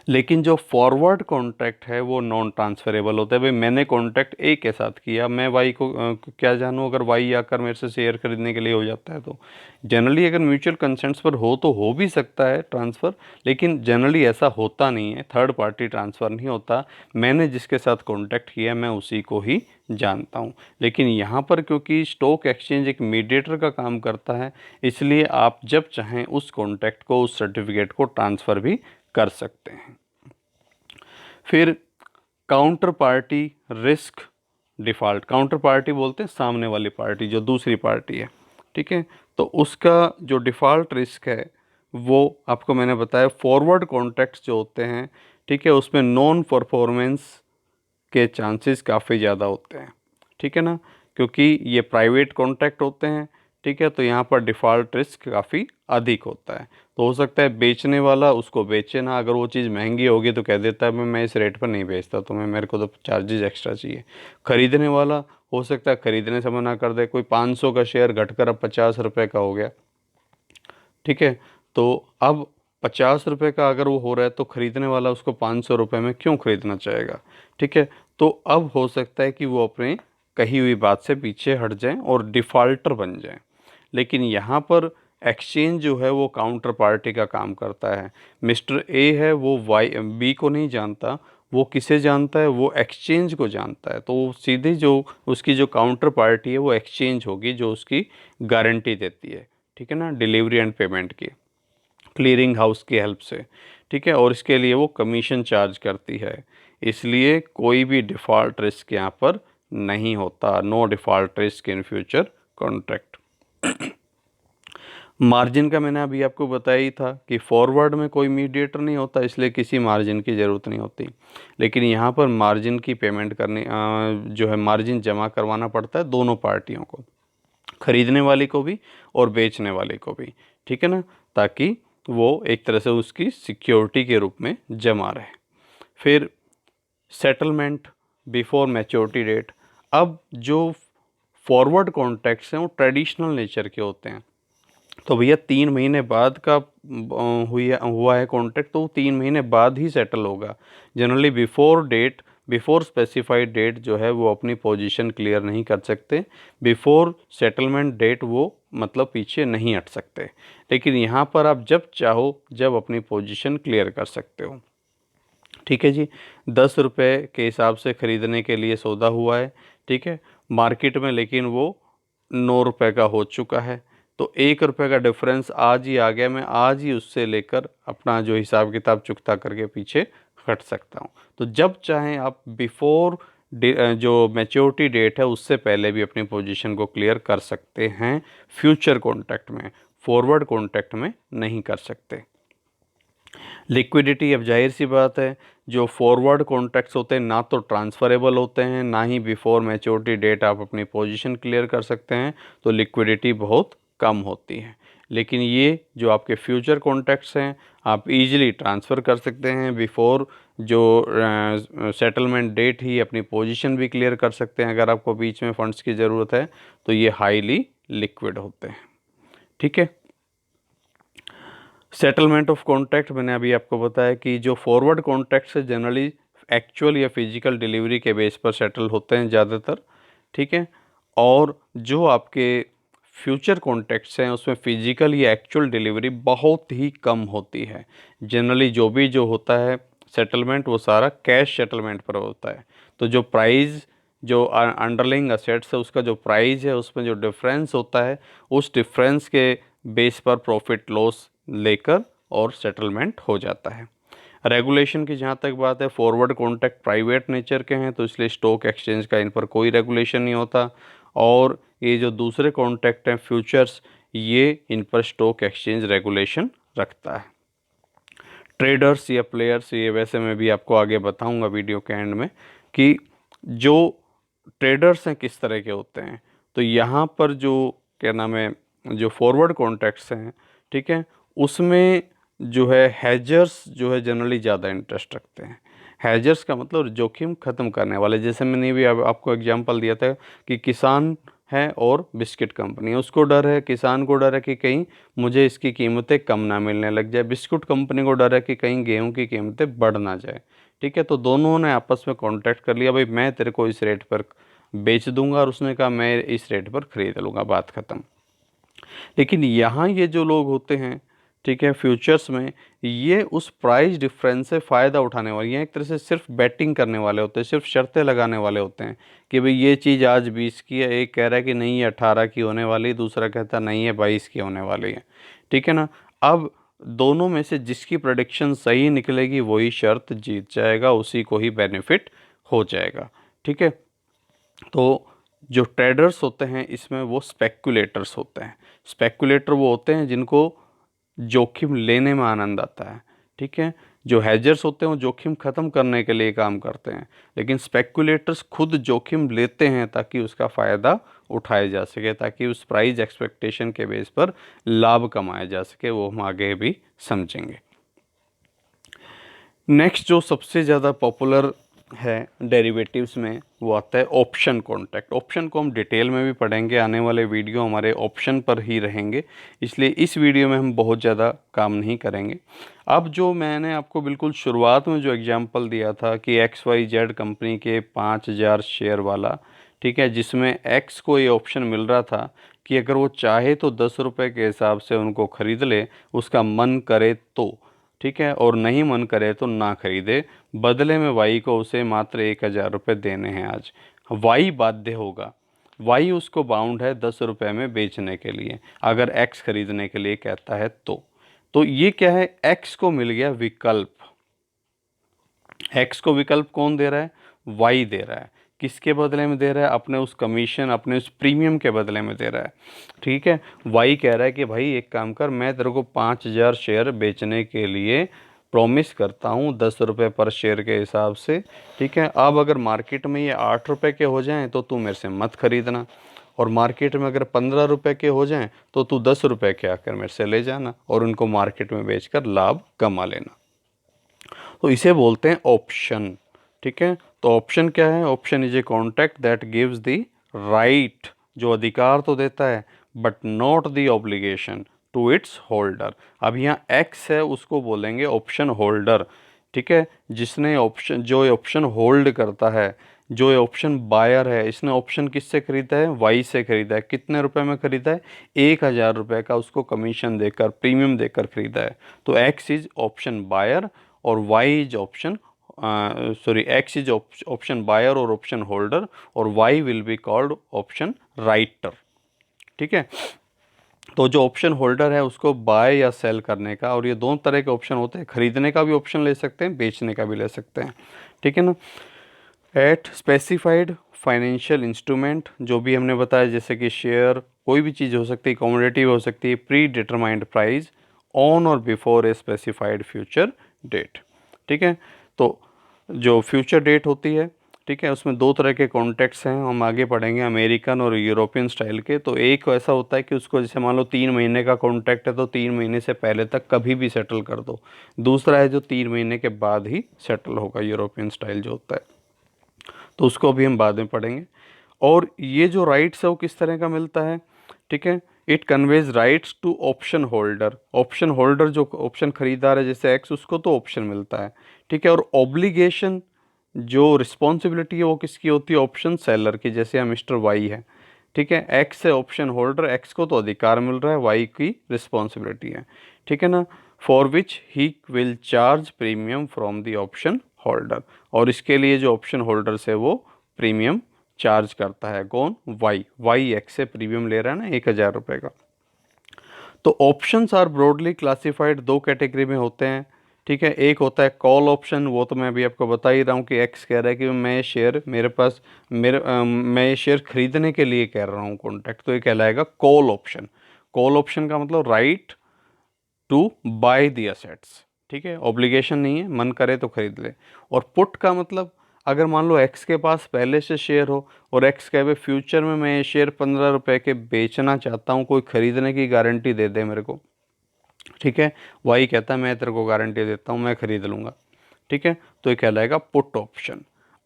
लेकिन जो फॉरवर्ड कॉन्ट्रैक्ट है वो नॉन ट्रांसफरेबल होता है। भाई मैंने कॉन्ट्रैक्ट ए के साथ किया, मैं वाई को क्या जानूँ, अगर वाई आकर मेरे से शेयर खरीदने के लिए हो जाता है तो जनरली अगर म्यूचुअल कंसेंट्स पर हो तो हो भी सकता है ट्रांसफ़र, लेकिन जनरली ऐसा होता नहीं है, थर्ड पार्टी ट्रांसफ़र नहीं होता। मैंने जिसके साथ कॉन्टैक्ट किया मैं उसी को ही जानता हूँ। लेकिन यहाँ पर क्योंकि स्टॉक एक्सचेंज एक मीडिएटर का काम करता है, इसलिए आप जब चाहें उस कॉन्टैक्ट को, उस सर्टिफिकेट को ट्रांसफ़र भी कर सकते हैं। फिर counter party risk default, counter party बोलते हैं सामने वाली पार्टी जो दूसरी पार्टी है, ठीक है। तो उसका जो डिफ़ॉल्ट रिस्क है वो आपको मैंने बताया फॉरवर्ड कॉन्ट्रैक्ट्स जो होते हैं, ठीक है, उसमें नॉन परफॉर्मेंस के चांसेस काफ़ी ज़्यादा होते हैं, ठीक है ना, क्योंकि ये प्राइवेट कॉन्ट्रैक्ट होते हैं, ठीक है। तो यहाँ पर डिफ़ॉल्ट रिस्क काफ़ी अधिक होता है। तो हो सकता है बेचने वाला उसको बेचे ना, अगर वो चीज़ महंगी होगी तो कह देता है मैं इस रेट पर नहीं बेचता, तो मेरे को तो चार्जेस एक्स्ट्रा चाहिए। ख़रीदने वाला हो सकता है ख़रीदने से मना कर दे, कोई 500 का शेयर घटकर अब 50 रुपये का हो गया, ठीक है। तो अब 50 रुपये का अगर वो हो रहा है तो ख़रीदने वाला उसको 500 रुपये में क्यों ख़रीदना चाहेगा, ठीक है। तो अब हो सकता है कि वो अपने कही हुई बात से पीछे हट जाएं और डिफ़ॉल्टर बन जाएं। लेकिन यहाँ पर एक्सचेंज जो है वो काउंटर पार्टी का काम करता है। मिस्टर ए है वो वाई बी को नहीं जानता, वो किसे जानता है, वो एक्सचेंज को जानता है। तो सीधे जो उसकी जो काउंटर पार्टी है वो एक्सचेंज होगी जो उसकी गारंटी देती है, ठीक है ना, डिलीवरी एंड पेमेंट की, क्लियरिंग हाउस की हेल्प से, ठीक है। और इसके लिए वो कमीशन चार्ज करती है। इसलिए कोई भी डिफ़ॉल्ट रिस्क यहाँ पर नहीं होता, no default risk in future contract. Margin का मैंने अभी आपको बताया ही था कि फॉरवर्ड में कोई मीडिएटर नहीं होता, इसलिए किसी मार्जिन की ज़रूरत नहीं होती। लेकिन यहाँ पर मार्जिन की पेमेंट करने जो है मार्जिन जमा करवाना पड़ता है दोनों पार्टियों को, खरीदने वाले को भी और बेचने वाले को भी, ठीक है ना, ताकि वो एक तरह से उसकी सिक्योरिटी के रूप में जमा रहे। फिर सेटलमेंट बिफोर मैच्योरिटी डेट। अब जो फॉरवर्ड कॉन्ट्रैक्ट्स हैं वो ट्रेडिशनल नेचर के होते हैं, तो भैया 3 महीने बाद का हुआ है कॉन्ट्रैक्ट तो 3 महीने बाद ही सेटल होगा। जनरली बिफोर स्पेसिफाइड डेट जो है वो अपनी पोजीशन क्लियर नहीं कर सकते, बिफोर सेटलमेंट डेट वो मतलब पीछे नहीं हट सकते। लेकिन यहाँ पर आप जब चाहो जब अपनी पोजीशन क्लियर कर सकते हो, ठीक है जी। 10 रुपये के हिसाब से ख़रीदने के लिए सौदा हुआ है, ठीक है, मार्केट में, लेकिन वो 9 रुपये का हो चुका है। तो 1 रुपये का डिफरेंस आज ही आ गया, मैं आज ही उससे लेकर अपना जो हिसाब किताब चुकता करके पीछे हट सकता हूँ। तो जब चाहें आप बिफोर जो मैच्योरिटी डेट है उससे पहले भी अपनी पोजीशन को क्लियर कर सकते हैं फ्यूचर कॉन्ट्रैक्ट में, फॉरवर्ड कॉन्ट्रैक्ट में नहीं कर सकते। लिक्विडिटी, अब जाहिर सी बात है जो फॉरवर्ड कॉन्ट्रैक्ट्स होते हैं ना तो ट्रांसफरेबल होते हैं, ना ही बिफोर मैच्योरिटी डेट आप अपनी पोजीशन क्लियर कर सकते हैं, तो लिक्विडिटी बहुत कम होती है। लेकिन ये जो आपके फ्यूचर कॉन्ट्रैक्ट्स हैं आप इजीली ट्रांसफ़र कर सकते हैं, बिफोर जो सेटलमेंट डेट ही अपनी पोजीशन भी क्लियर कर सकते हैं। अगर आपको बीच में फ़ंड्स की ज़रूरत है तो ये हाईली लिक्विड होते हैं, ठीक है। सेटलमेंट ऑफ कॉन्ट्रैक्ट मैंने अभी आपको बताया कि जो फॉरवर्ड कॉन्ट्रैक्ट्स है जनरली एक्चुअल या फिजिकल डिलीवरी के बेस पर सेटल होते हैं ज़्यादातर, ठीक है। और जो आपके फ्यूचर कॉन्ट्रैक्ट्स हैं उसमें फिजिकल या एक्चुअल डिलीवरी बहुत ही कम होती है। जनरली जो होता है सेटलमेंट वो सारा कैश सेटलमेंट पर होता है। तो जो प्राइस जो अंडरलाइंग असेट्स है उसका जो प्राइस है उसमें जो डिफरेंस होता है उस डिफरेंस के बेस पर प्रॉफिट लॉस लेकर और सेटलमेंट हो जाता है। रेगुलेशन की जहाँ तक बात है, फॉरवर्ड कॉन्ट्रैक्ट प्राइवेट नेचर के हैं तो इसलिए स्टॉक एक्सचेंज का इन पर कोई रेगुलेशन नहीं होता। और ये जो दूसरे कॉन्ट्रैक्ट हैं फ्यूचर्स, ये इन पर स्टॉक एक्सचेंज रेगुलेशन रखता है। ट्रेडर्स या प्लेयर्स, ये वैसे मैं भी आपको आगे बताऊंगा वीडियो के एंड में कि जो ट्रेडर्स हैं किस तरह के होते हैं। तो यहाँ पर जो क्या नाम है, जो फॉरवर्ड कॉन्ट्रैक्ट्स हैं, ठीक है, उसमें जो है हैजर्स जो है जनरली ज़्यादा इंटरेस्ट रखते हैं। हैजर्स का मतलब जोखिम ख़त्म करने वाले, जैसे मैंने भी आपको एग्जांपल दिया था कि किसान है और बिस्किट कंपनी है, उसको डर है, किसान को डर है कि कहीं मुझे इसकी कीमतें कम ना मिलने लग जाए, बिस्कुट कंपनी को डर है कि कहीं गेहूं की कीमतें बढ़ ना जाए। ठीक है, तो दोनों ने आपस में कॉन्ट्रैक्ट कर लिया, भाई मैं तेरे को इस रेट पर बेच दूंगा, और उसने कहा मैं इस रेट पर खरीद लूँगा, बात ख़त्म। लेकिन यहाँ ये जो लोग होते हैं, ठीक है, फ्यूचर्स में, ये उस प्राइस डिफरेंस से फ़ायदा उठाने वाले, ये एक तरह से सिर्फ बैटिंग करने वाले होते हैं, सिर्फ शर्तें लगाने वाले होते हैं कि भाई ये चीज़ आज 20 की है, एक कह रहा है कि नहीं ये 18 की होने वाली है, दूसरा कहता नहीं है 22 की होने वाली है। ठीक है ना। अब दोनों में से जिसकी प्रेडिक्शन सही निकलेगी वही शर्त जीत जाएगा, उसी को ही बेनिफिट हो जाएगा। ठीक है। तो जो ट्रेडर्स होते हैं इसमें वो स्पेक्युलेटर्स होते हैं। स्पेक्युलेटर वो होते हैं जिनको जोखिम लेने में आनंद आता है। ठीक है। जो हेजर्स होते हैं वो जोखिम ख़त्म करने के लिए काम करते हैं, लेकिन स्पेक्युलेटर्स खुद जोखिम लेते हैं ताकि उसका फ़ायदा उठाया जा सके, ताकि उस प्राइस एक्सपेक्टेशन के बेस पर लाभ कमाया जा सके। वो हम आगे भी समझेंगे। नेक्स्ट जो सबसे ज़्यादा पॉपुलर है डेरिवेटिव्स में वो आता है ऑप्शन कॉन्ट्रैक्ट। ऑप्शन को हम डिटेल में भी पढ़ेंगे, आने वाले वीडियो हमारे ऑप्शन पर ही रहेंगे, इसलिए इस वीडियो में हम बहुत ज़्यादा काम नहीं करेंगे। अब जो मैंने आपको बिल्कुल शुरुआत में जो एग्जांपल दिया था कि XYZ कंपनी के 5000 शेयर वाला, ठीक है, जिसमें एक्स को ये ऑप्शन मिल रहा था कि अगर वो चाहे तो 10 रुपये के हिसाब से उनको ख़रीद ले, उसका मन करे तो, ठीक है, और नहीं मन करे तो ना खरीदे, बदले में वाई को उसे मात्र 1000 रुपये देने हैं आज। वाई बाध्य होगा, वाई उसको बाउंड है 10 रुपये में बेचने के लिए, अगर एक्स खरीदने के लिए कहता है तो ये क्या है, एक्स को मिल गया विकल्प। एक्स को विकल्प कौन दे रहा है, वाई दे रहा है। किसके बदले में दे रहा है, अपने उस कमीशन, अपने उस प्रीमियम के बदले में दे रहा है। ठीक है, वाई कह रहा है कि भाई एक काम कर, मैं तेरे को 5000 शेयर बेचने के लिए प्रॉमिस करता हूँ 10 रुपये पर शेयर के हिसाब से। ठीक है, अब अगर मार्केट में ये 8 रुपये के हो जाएं तो तू मेरे से मत खरीदना, और मार्केट में अगर 15 रुपये के हो जाएं तो तू 10 रुपये के आकर मेरे से ले जाना और उनको मार्केट में बेचकर लाभ कमा लेना। तो इसे बोलते हैं ऑप्शन। ठीक है, तो ऑप्शन क्या है, option is a contract that gives the right, जो अधिकार तो देता है but not the obligation to its holder. अब यहाँ एक्स है उसको बोलेंगे ऑप्शन होल्डर। ठीक है, जिसने ऑप्शन, जो ऑप्शन होल्ड करता है, जो ऑप्शन बायर है, इसने ऑप्शन किससे खरीदा है, वाई से खरीदा है। कितने रुपए में खरीदा है, 1000 रुपये का उसको कमीशन देकर, प्रीमियम देकर खरीदा है। तो एक्स इज ऑप्शन बायर और Y is option, sorry, X is option buyer और ऑप्शन होल्डर, और Y will be called option writer. ठीक है, तो जो ऑप्शन होल्डर है उसको बाय या सेल करने का, और ये दोनों तरह के ऑप्शन होते हैं, खरीदने का भी ऑप्शन ले सकते हैं, बेचने का भी ले सकते हैं। ठीक है ना। एट स्पेसिफाइड फाइनेंशियल इंस्ट्रूमेंट, जो भी हमने बताया, जैसे कि शेयर, कोई भी चीज़ हो सकती है, कमोडिटी हो सकती है, प्री डिटरमाइंड प्राइस ऑन और before a specified future date. ठीक है, तो जो फ्यूचर डेट होती है, ठीक है, उसमें दो तरह के कॉन्ट्रैक्ट्स हैं, हम आगे पढ़ेंगे, अमेरिकन और यूरोपियन स्टाइल के। तो एक ऐसा होता है कि उसको, जैसे मान लो 3 महीने का कॉन्ट्रैक्ट है तो 3 महीने से पहले तक कभी भी सेटल कर दो। दूसरा है जो 3 महीने के बाद ही सेटल होगा, यूरोपियन स्टाइल जो होता है, तो उसको भी हम बाद में पढ़ेंगे। और ये जो राइट्स है वो किस तरह का मिलता है, ठीक है, it conveys rights to option holder. Option holder जो ऑप्शन खरीदार है जैसे एक्स, उसको तो ऑप्शन मिलता है। ठीक है, और ऑब्लिगेशन, जो रिस्पॉन्सिबिलिटी है वो किसकी होती है, ऑप्शन सेलर की, जैसे हम मिस्टर वाई है। ठीक है, एक्स है ऑप्शन होल्डर, एक्स को तो अधिकार मिल रहा है, वाई की रिस्पॉन्सिबिलिटी है। ठीक है ना। For which he will charge premium from the option holder, और इसके लिए जो ऑप्शन होल्डर से वो प्रीमियम चार्ज करता है, कौन, वाई। वाई एक्स से प्रीमियम ले रहा है ना 1000 रुपये का। तो ऑप्शंस आर ब्रॉडली क्लासिफाइड, दो कैटेगरी में होते हैं। ठीक है, एक होता है कॉल ऑप्शन, वो तो मैं अभी आपको बता ही रहा हूँ कि एक्स कह रहा है कि मैं शेयर, मेरे पास मैं ये शेयर खरीदने के लिए कह रहा हूँ कॉन्ट्रैक्ट, तो ये कहलाएगा कॉल ऑप्शन। कॉल ऑप्शन का मतलब right to buy the assets. ठीक है, ऑब्लिगेशन नहीं है, मन करे तो खरीद ले। और पुट का मतलब अगर मान लो एक्स के पास पहले से शेयर हो और एक्स कहे भाई फ्यूचर में मैं ये शेयर 15 रुपए के बेचना चाहता हूँ, कोई खरीदने की गारंटी दे दे मेरे को, ठीक है, वाई कहता है मैं तेरे को गारंटी देता हूँ मैं खरीद लूँगा, ठीक है, तो ये कहलाएगा पुट ऑप्शन।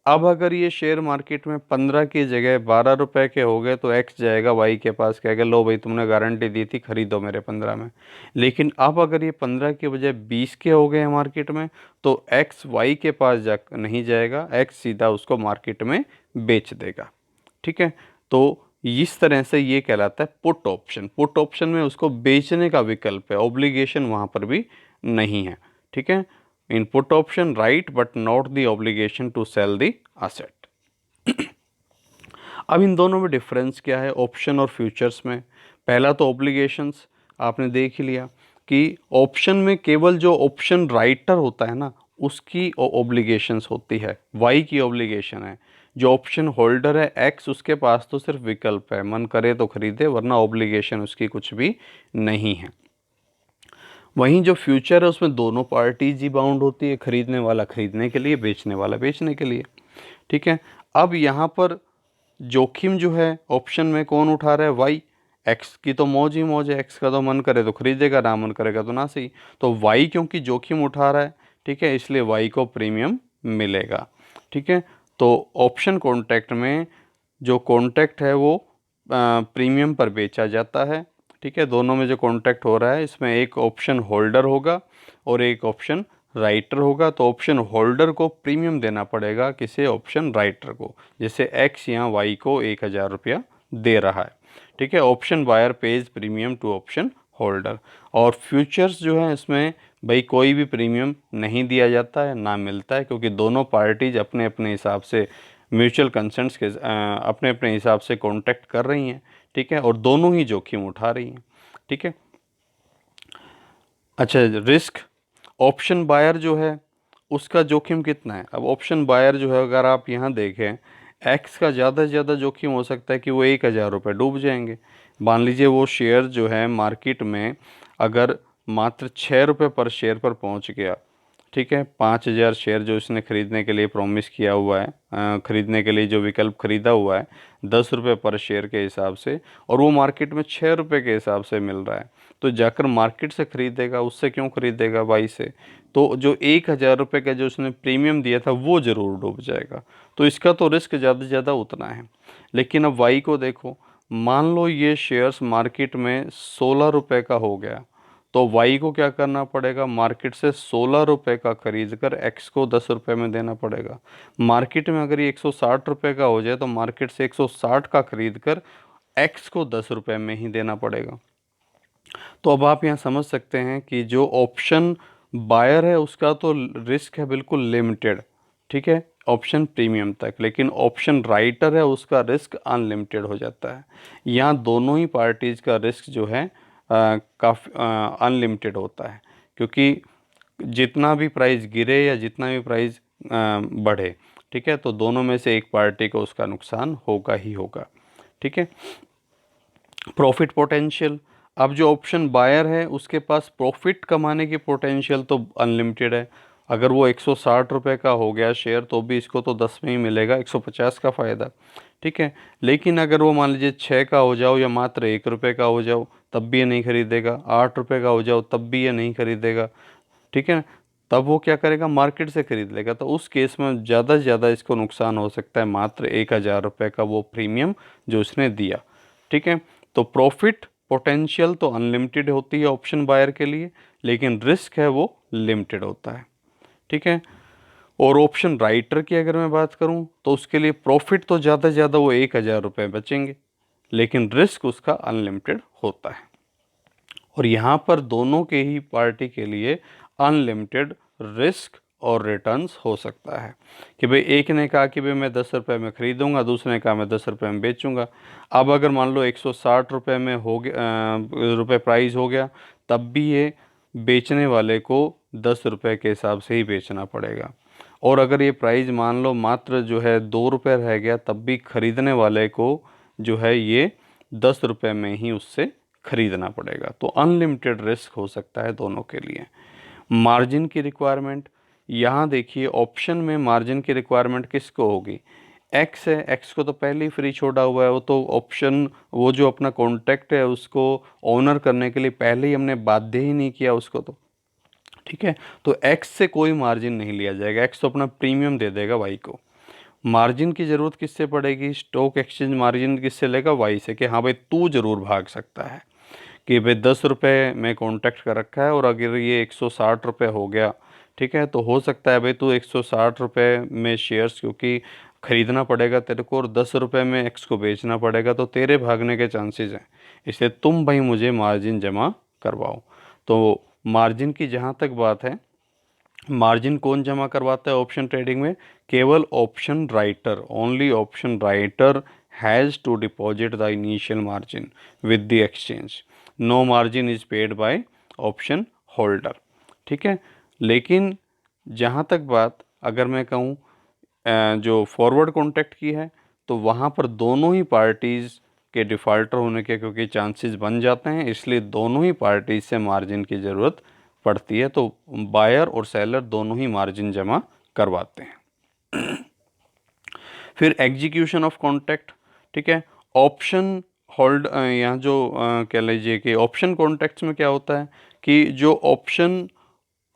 अब अगर ये शेयर मार्केट में 15 की जगह 12 रुपए के हो गए तो एक्स जाएगा वाई के पास, कहेगा लो भाई तुमने गारंटी दी थी खरीदो मेरे 15 में। लेकिन अब अगर ये 15 के बजाय 20 के हो गए हैं मार्केट में, तो एक्स वाई के पास जा नहीं जाएगा, एक्स सीधा उसको मार्केट में बेच देगा, ठीक है। तो इस तरह से ये कहलाता है पुट ऑप्शन। पुट ऑप्शन में उसको बेचने का विकल्प है, ऑब्लिगेशन वहाँ पर भी नहीं है, ठीक है। In put option right but not the obligation to sell the asset. अब इन दोनों में डिफरेंस क्या है ऑप्शन और फ्यूचर्स में? पहला तो ऑब्लिगेशंस आपने देख ही लिया कि ऑप्शन में केवल जो ऑप्शन राइटर होता है ना उसकी ऑब्लिगेशंस होती है, वाई की ऑब्लिगेशन है। जो ऑप्शन होल्डर है एक्स, उसके पास तो सिर्फ विकल्प है, मन करे तो खरीदे वरना ऑब्लिगेशन उसकी कुछ भी नहीं है। वहीं जो फ्यूचर है उसमें दोनों पार्टीज ही बाउंड होती है, खरीदने वाला खरीदने के लिए, बेचने वाला बेचने के लिए, ठीक है। अब यहाँ पर जोखिम जो है ऑप्शन में कौन उठा रहा है? वाई। एक्स की तो मौज ही मौज है, एक्स का तो मन करे तो खरीदेगा, ना मन करेगा तो ना सही। तो वाई क्योंकि जोखिम उठा रहा है, ठीक है, इसलिए वाई को प्रीमियम मिलेगा, ठीक है। तो ऑप्शन कॉन्ट्रैक्ट में जो कॉन्ट्रैक्ट है वो प्रीमियम पर बेचा जाता है, ठीक है। दोनों में जो कॉन्ट्रैक्ट हो रहा है इसमें एक ऑप्शन होल्डर होगा और एक ऑप्शन राइटर होगा। तो ऑप्शन होल्डर को प्रीमियम देना पड़ेगा किसे? ऑप्शन राइटर को। जैसे एक्स यहाँ वाई को 1000 रुपया दे रहा है, ठीक है। Option buyer pays premium to option holder. और फ्यूचर्स जो है इसमें भाई कोई भी प्रीमियम नहीं दिया जाता है, ना मिलता है, क्योंकि दोनों पार्टीज अपने अपने हिसाब से म्यूचुअल कंसेंट्स के अपने अपने हिसाब से कॉन्ट्रैक्ट कर रही हैं, ठीक है, और दोनों ही जोखिम उठा रही हैं, ठीक है। अच्छा, रिस्क ऑप्शन बायर जो है उसका जोखिम कितना है? अब ऑप्शन बायर जो है अगर आप यहाँ देखें, एक्स का ज़्यादा से ज़्यादा जोखिम हो सकता है कि वो 1000 रुपये डूब जाएंगे। मान लीजिए वो शेयर जो है मार्केट में अगर मात्र 6 रुपये पर शेयर पर पहुँच गया, ठीक है, 5000 शेयर जो इसने खरीदने के लिए प्रॉमिस किया हुआ है, खरीदने के लिए जो विकल्प खरीदा हुआ है 10 रुपये पर शेयर के हिसाब से, और वो मार्केट में 6 रुपये के हिसाब से मिल रहा है, तो जाकर मार्केट से खरीदेगा, उससे क्यों खरीदेगा? वाई से। तो जो 1000 रुपये का जो उसने प्रीमियम दिया था वो ज़रूर डूब जाएगा। तो इसका तो रिस्क ज़्यादा से ज़्यादा उतना है। लेकिन अब वाई को देखो, मान लो ये शेयर्स मार्केट में 16 रुपये का हो गया, तो वाई को क्या करना पड़ेगा? मार्केट से 16 रुपये का खरीद कर एक्स को 10 रुपये में देना पड़ेगा। मार्केट में अगर ये 160 रुपये का हो जाए तो मार्केट से 160 का खरीद कर एक्स को 10 रुपये में ही देना पड़ेगा। तो अब आप यहाँ समझ सकते हैं कि जो ऑप्शन बायर है उसका तो रिस्क है बिल्कुल लिमिटेड, ठीक है, ऑप्शन प्रीमियम तक। लेकिन ऑप्शन राइटर है उसका रिस्क अनलिमिटेड हो जाता है। यहाँ दोनों ही पार्टीज़ का रिस्क जो है काफ़ी अनलिमिटेड होता है, क्योंकि जितना भी प्राइस गिरे या जितना भी प्राइस बढ़े, ठीक है, तो दोनों में से एक पार्टी को उसका नुकसान होगा ही होगा, ठीक है। प्रॉफिट पोटेंशियल, अब जो ऑप्शन बायर है उसके पास प्रॉफिट कमाने की पोटेंशियल तो अनलिमिटेड है। अगर वो 160 रुपये का हो गया शेयर तो भी इसको तो 10 में ही मिलेगा, 150 का फ़ायदा, ठीक है। लेकिन अगर वो मान लीजिए 6 का हो जाओ या मात्र 1 रुपये का हो जाओ तब भी ये नहीं खरीदेगा, 8 रुपये का हो जाओ तब भी ये नहीं खरीदेगा, ठीक है। तब वो क्या करेगा? मार्केट से खरीद लेगा। तो उस केस में ज़्यादा से ज़्यादा इसको नुकसान हो सकता है मात्र 1000 रुपये का वो प्रीमियम जो उसने दिया, ठीक है। तो प्रॉफिट पोटेंशियल तो अनलिमिटेड होती है ऑप्शन बायर के लिए, लेकिन रिस्क है वो लिमिटेड होता है, ठीक है। और ऑप्शन राइटर की अगर मैं बात करूं तो उसके लिए प्रॉफिट तो ज़्यादा से ज़्यादा वो 1000 रुपये बचेंगे, लेकिन रिस्क उसका अनलिमिटेड होता है। और यहाँ पर दोनों के ही पार्टी के लिए अनलिमिटेड रिस्क और रिटर्न्स हो सकता है कि भाई एक ने कहा कि भाई मैं 10 रुपये में ख़रीदूँगा, दूसरे ने कहा मैं 10 रुपये में बेचूँगा। अब अगर मान लो 160 रुपये में हो गया रुपये प्राइस हो गया, तब भी ये बेचने वाले को 10 रुपये के हिसाब से ही बेचना पड़ेगा। और अगर ये प्राइस मान लो मात्र जो है 2 रुपये रह गया, तब भी ख़रीदने वाले को जो है ये 10 रुपये में ही उससे खरीदना पड़ेगा। तो अनलिमिटेड रिस्क हो सकता है दोनों के लिए। मार्जिन की रिक्वायरमेंट, यहाँ देखिए ऑप्शन में मार्जिन की रिक्वायरमेंट किसको होगी, एक्स है, एक्स को तो पहले ही फ्री छोड़ा हुआ है, वो तो ऑप्शन, वो जो अपना कॉन्ट्रैक्ट है उसको ऑनर करने के लिए पहले ही हमने बाध्य ही नहीं किया उसको, तो ठीक है। तो एक्स से कोई मार्जिन नहीं लिया जाएगा, एक्स तो अपना प्रीमियम दे देगा वाई को। मार्जिन की ज़रूरत किससे पड़ेगी, स्टॉक एक्सचेंज मार्जिन किससे लेगा, वाई से, कि हाँ भाई तू ज़रूर भाग सकता है, कि भाई 10 रुपये में कॉन्टैक्ट कर रखा है और अगर ये 160 रुपये हो गया, ठीक है, तो हो सकता है भाई तू 160 रुपये में शेयर्स क्योंकि खरीदना पड़ेगा तेरे को और 10 रुपये में एक्स को बेचना पड़ेगा, तो तेरे भागने के चांसेस हैं, इसलिए तुम भाई मुझे मार्जिन जमा करवाओ। तो मार्जिन की जहाँ तक बात है, मार्जिन कौन जमा करवाता है ऑप्शन ट्रेडिंग में, केवल option writer, only option writer has to deposit the initial margin with the exchange, no margin is paid by option holder, ठीक है। लेकिन जहाँ तक बात अगर मैं कहूँ जो फॉरवर्ड कॉन्ट्रैक्ट की है, तो वहाँ पर दोनों ही पार्टीज़ के डिफ़ॉल्टर होने के क्योंकि चांसेस बन जाते हैं, इसलिए दोनों ही पार्टीज से मार्जिन की ज़रूरत पड़ती है, तो बायर और सेलर दोनों ही मार्जिन जमा करवाते हैं। फिर एग्जीक्यूशन ऑफ कॉन्ट्रैक्ट, ठीक है, ऑप्शन होल्ड, यहाँ जो कह लीजिए कि ऑप्शन कॉन्ट्रैक्ट्स में क्या होता है कि जो ऑप्शन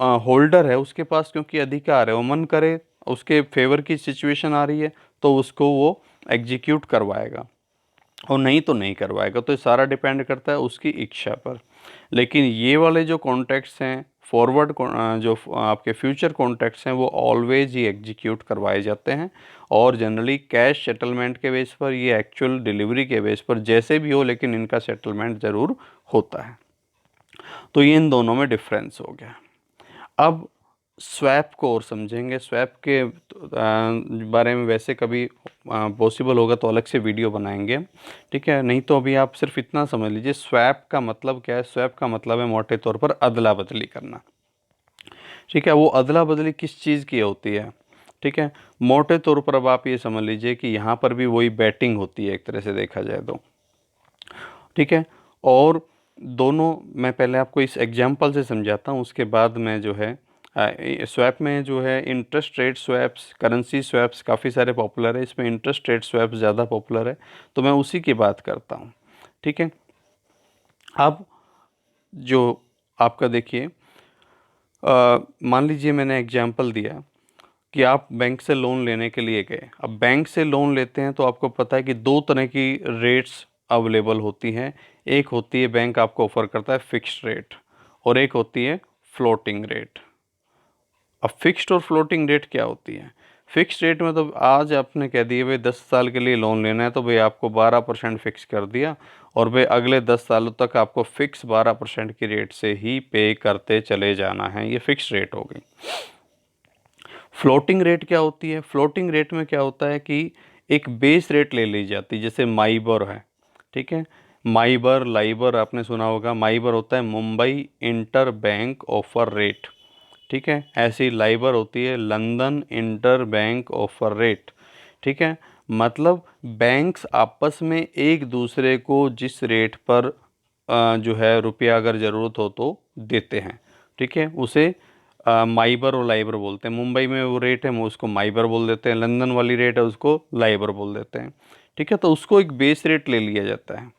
होल्डर है उसके पास क्योंकि अधिकार है, वो मन करे उसके फेवर की सिचुएशन आ रही है तो उसको वो एग्जीक्यूट करवाएगा और नहीं तो नहीं करवाएगा, तो ये सारा डिपेंड करता है उसकी इच्छा पर। लेकिन ये वाले जो कॉन्ट्रैक्ट्स हैं फॉरवर्ड, जो आपके फ्यूचर कॉन्ट्रैक्ट्स हैं, वो ऑलवेज ही एग्जीक्यूट करवाए जाते हैं और जनरली कैश सेटलमेंट के बेस पर, ये एक्चुअल डिलीवरी के बेस पर, जैसे भी हो लेकिन इनका सेटलमेंट ज़रूर होता है। तो ये इन दोनों में डिफरेंस हो गया। अब स्वैप को और समझेंगे, स्वैप के बारे में वैसे कभी पॉसिबल होगा तो अलग से वीडियो बनाएंगे, ठीक है, नहीं तो अभी आप सिर्फ इतना समझ लीजिए स्वैप का मतलब क्या है। स्वैप का मतलब है मोटे तौर पर अदला बदली करना, ठीक है। वो अदला बदली किस चीज़ की होती है, ठीक है, मोटे तौर पर अब आप ये समझ लीजिए कि यहाँ पर भी वही बैटिंग होती है एक तरह से देखा जाए तो, ठीक है। और दोनों, मैं पहले आपको इस एग्जांपल से समझाता हूँ, उसके बाद मैं जो है स्वैप में जो है interest rate swaps, currency swaps काफ़ी सारे पॉपुलर है, इसमें इंटरेस्ट रेट स्वैप्स ज़्यादा पॉपुलर है, तो मैं उसी की बात करता हूँ, ठीक है। अब जो आपका देखिए, मान लीजिए मैंने एग्जांपल दिया कि आप बैंक से लोन लेने के लिए गए। अब बैंक से लोन लेते हैं तो आपको पता है कि दो तरह की रेट्स अवेलेबल होती हैं। एक होती है बैंक आपको ऑफ़र करता है फिक्स्ड रेट और एक होती है फ्लोटिंग रेट। अब फिक्स्ड और फ्लोटिंग रेट क्या होती है? फिक्स्ड रेट में तो आज आपने कह दिया भाई 10 साल के लिए लोन लेना है तो भाई आपको 12% फिक्स कर दिया और भाई अगले 10 सालों तक आपको फिक्स 12% की रेट से ही पे करते चले जाना है, ये फिक्स्ड रेट हो गई। फ्लोटिंग रेट क्या होती है? फ्लोटिंग रेट में क्या होता है कि एक बेस रेट ले ली जाती है, जैसे माइबर है, ठीक है। माइबर, लाइबर आपने सुना होगा। माइबर होता है Mumbai interbank offer rate, ठीक है। ऐसी लाइबर होती है London interbank offer rate, ठीक है। मतलब बैंक्स आपस में एक दूसरे को जिस रेट पर जो है रुपया अगर ज़रूरत हो तो देते हैं, ठीक है, उसे माइबर और लाइबर बोलते हैं। मुंबई में वो रेट है वो उसको माइबर बोल देते हैं, लंदन वाली रेट है उसको लाइबर बोल देते हैं, ठीक है। तो उसको एक बेस रेट ले लिया जाता है,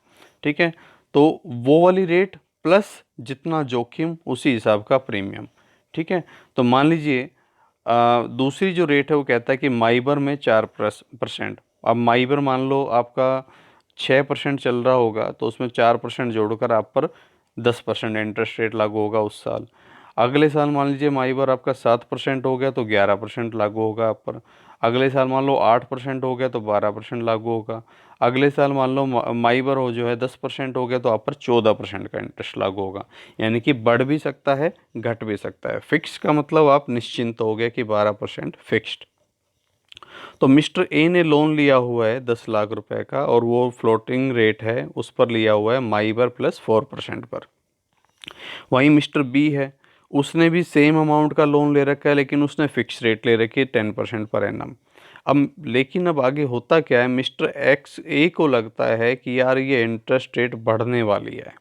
ठीक है। तो वो वाली रेट प्लस जितना जोखिम उसी हिसाब का प्रीमियम, ठीक है। तो मान लीजिए दूसरी जो रेट है वो कहता है कि माइबर में 4%। अब माइबर मान लो आपका 6% चल रहा होगा तो उसमें 4% जोड़कर आप पर 10% इंटरेस्ट रेट लागू होगा उस साल। अगले साल मान लीजिए माइबर आपका 7% हो गया तो 11% लागू होगा आप पर। अगले साल मान लो 8% हो गया तो 12% लागू होगा। अगले साल मान लो माइबर हो जो है 10% हो गया तो आप पर 14% का इंटरेस्ट लागू होगा। यानी कि बढ़ भी सकता है घट भी सकता है। फिक्स का मतलब आप निश्चिंत हो गए कि 12% फिक्स्ड। तो मिस्टर ए ने लोन लिया हुआ है 10 लाख रुपए का और वो फ्लोटिंग रेट है उस पर लिया हुआ है माइबर प्लस 4% पर। वहीं मिस्टर बी है, उसने भी सेम अमाउंट का लोन ले रखा है लेकिन उसने फिक्स रेट ले रखी है 10% पर एनम। अब लेकिन अब आगे होता क्या है, मिस्टर एक्स ए को लगता है कि यार ये इंटरेस्ट रेट बढ़ने वाली है,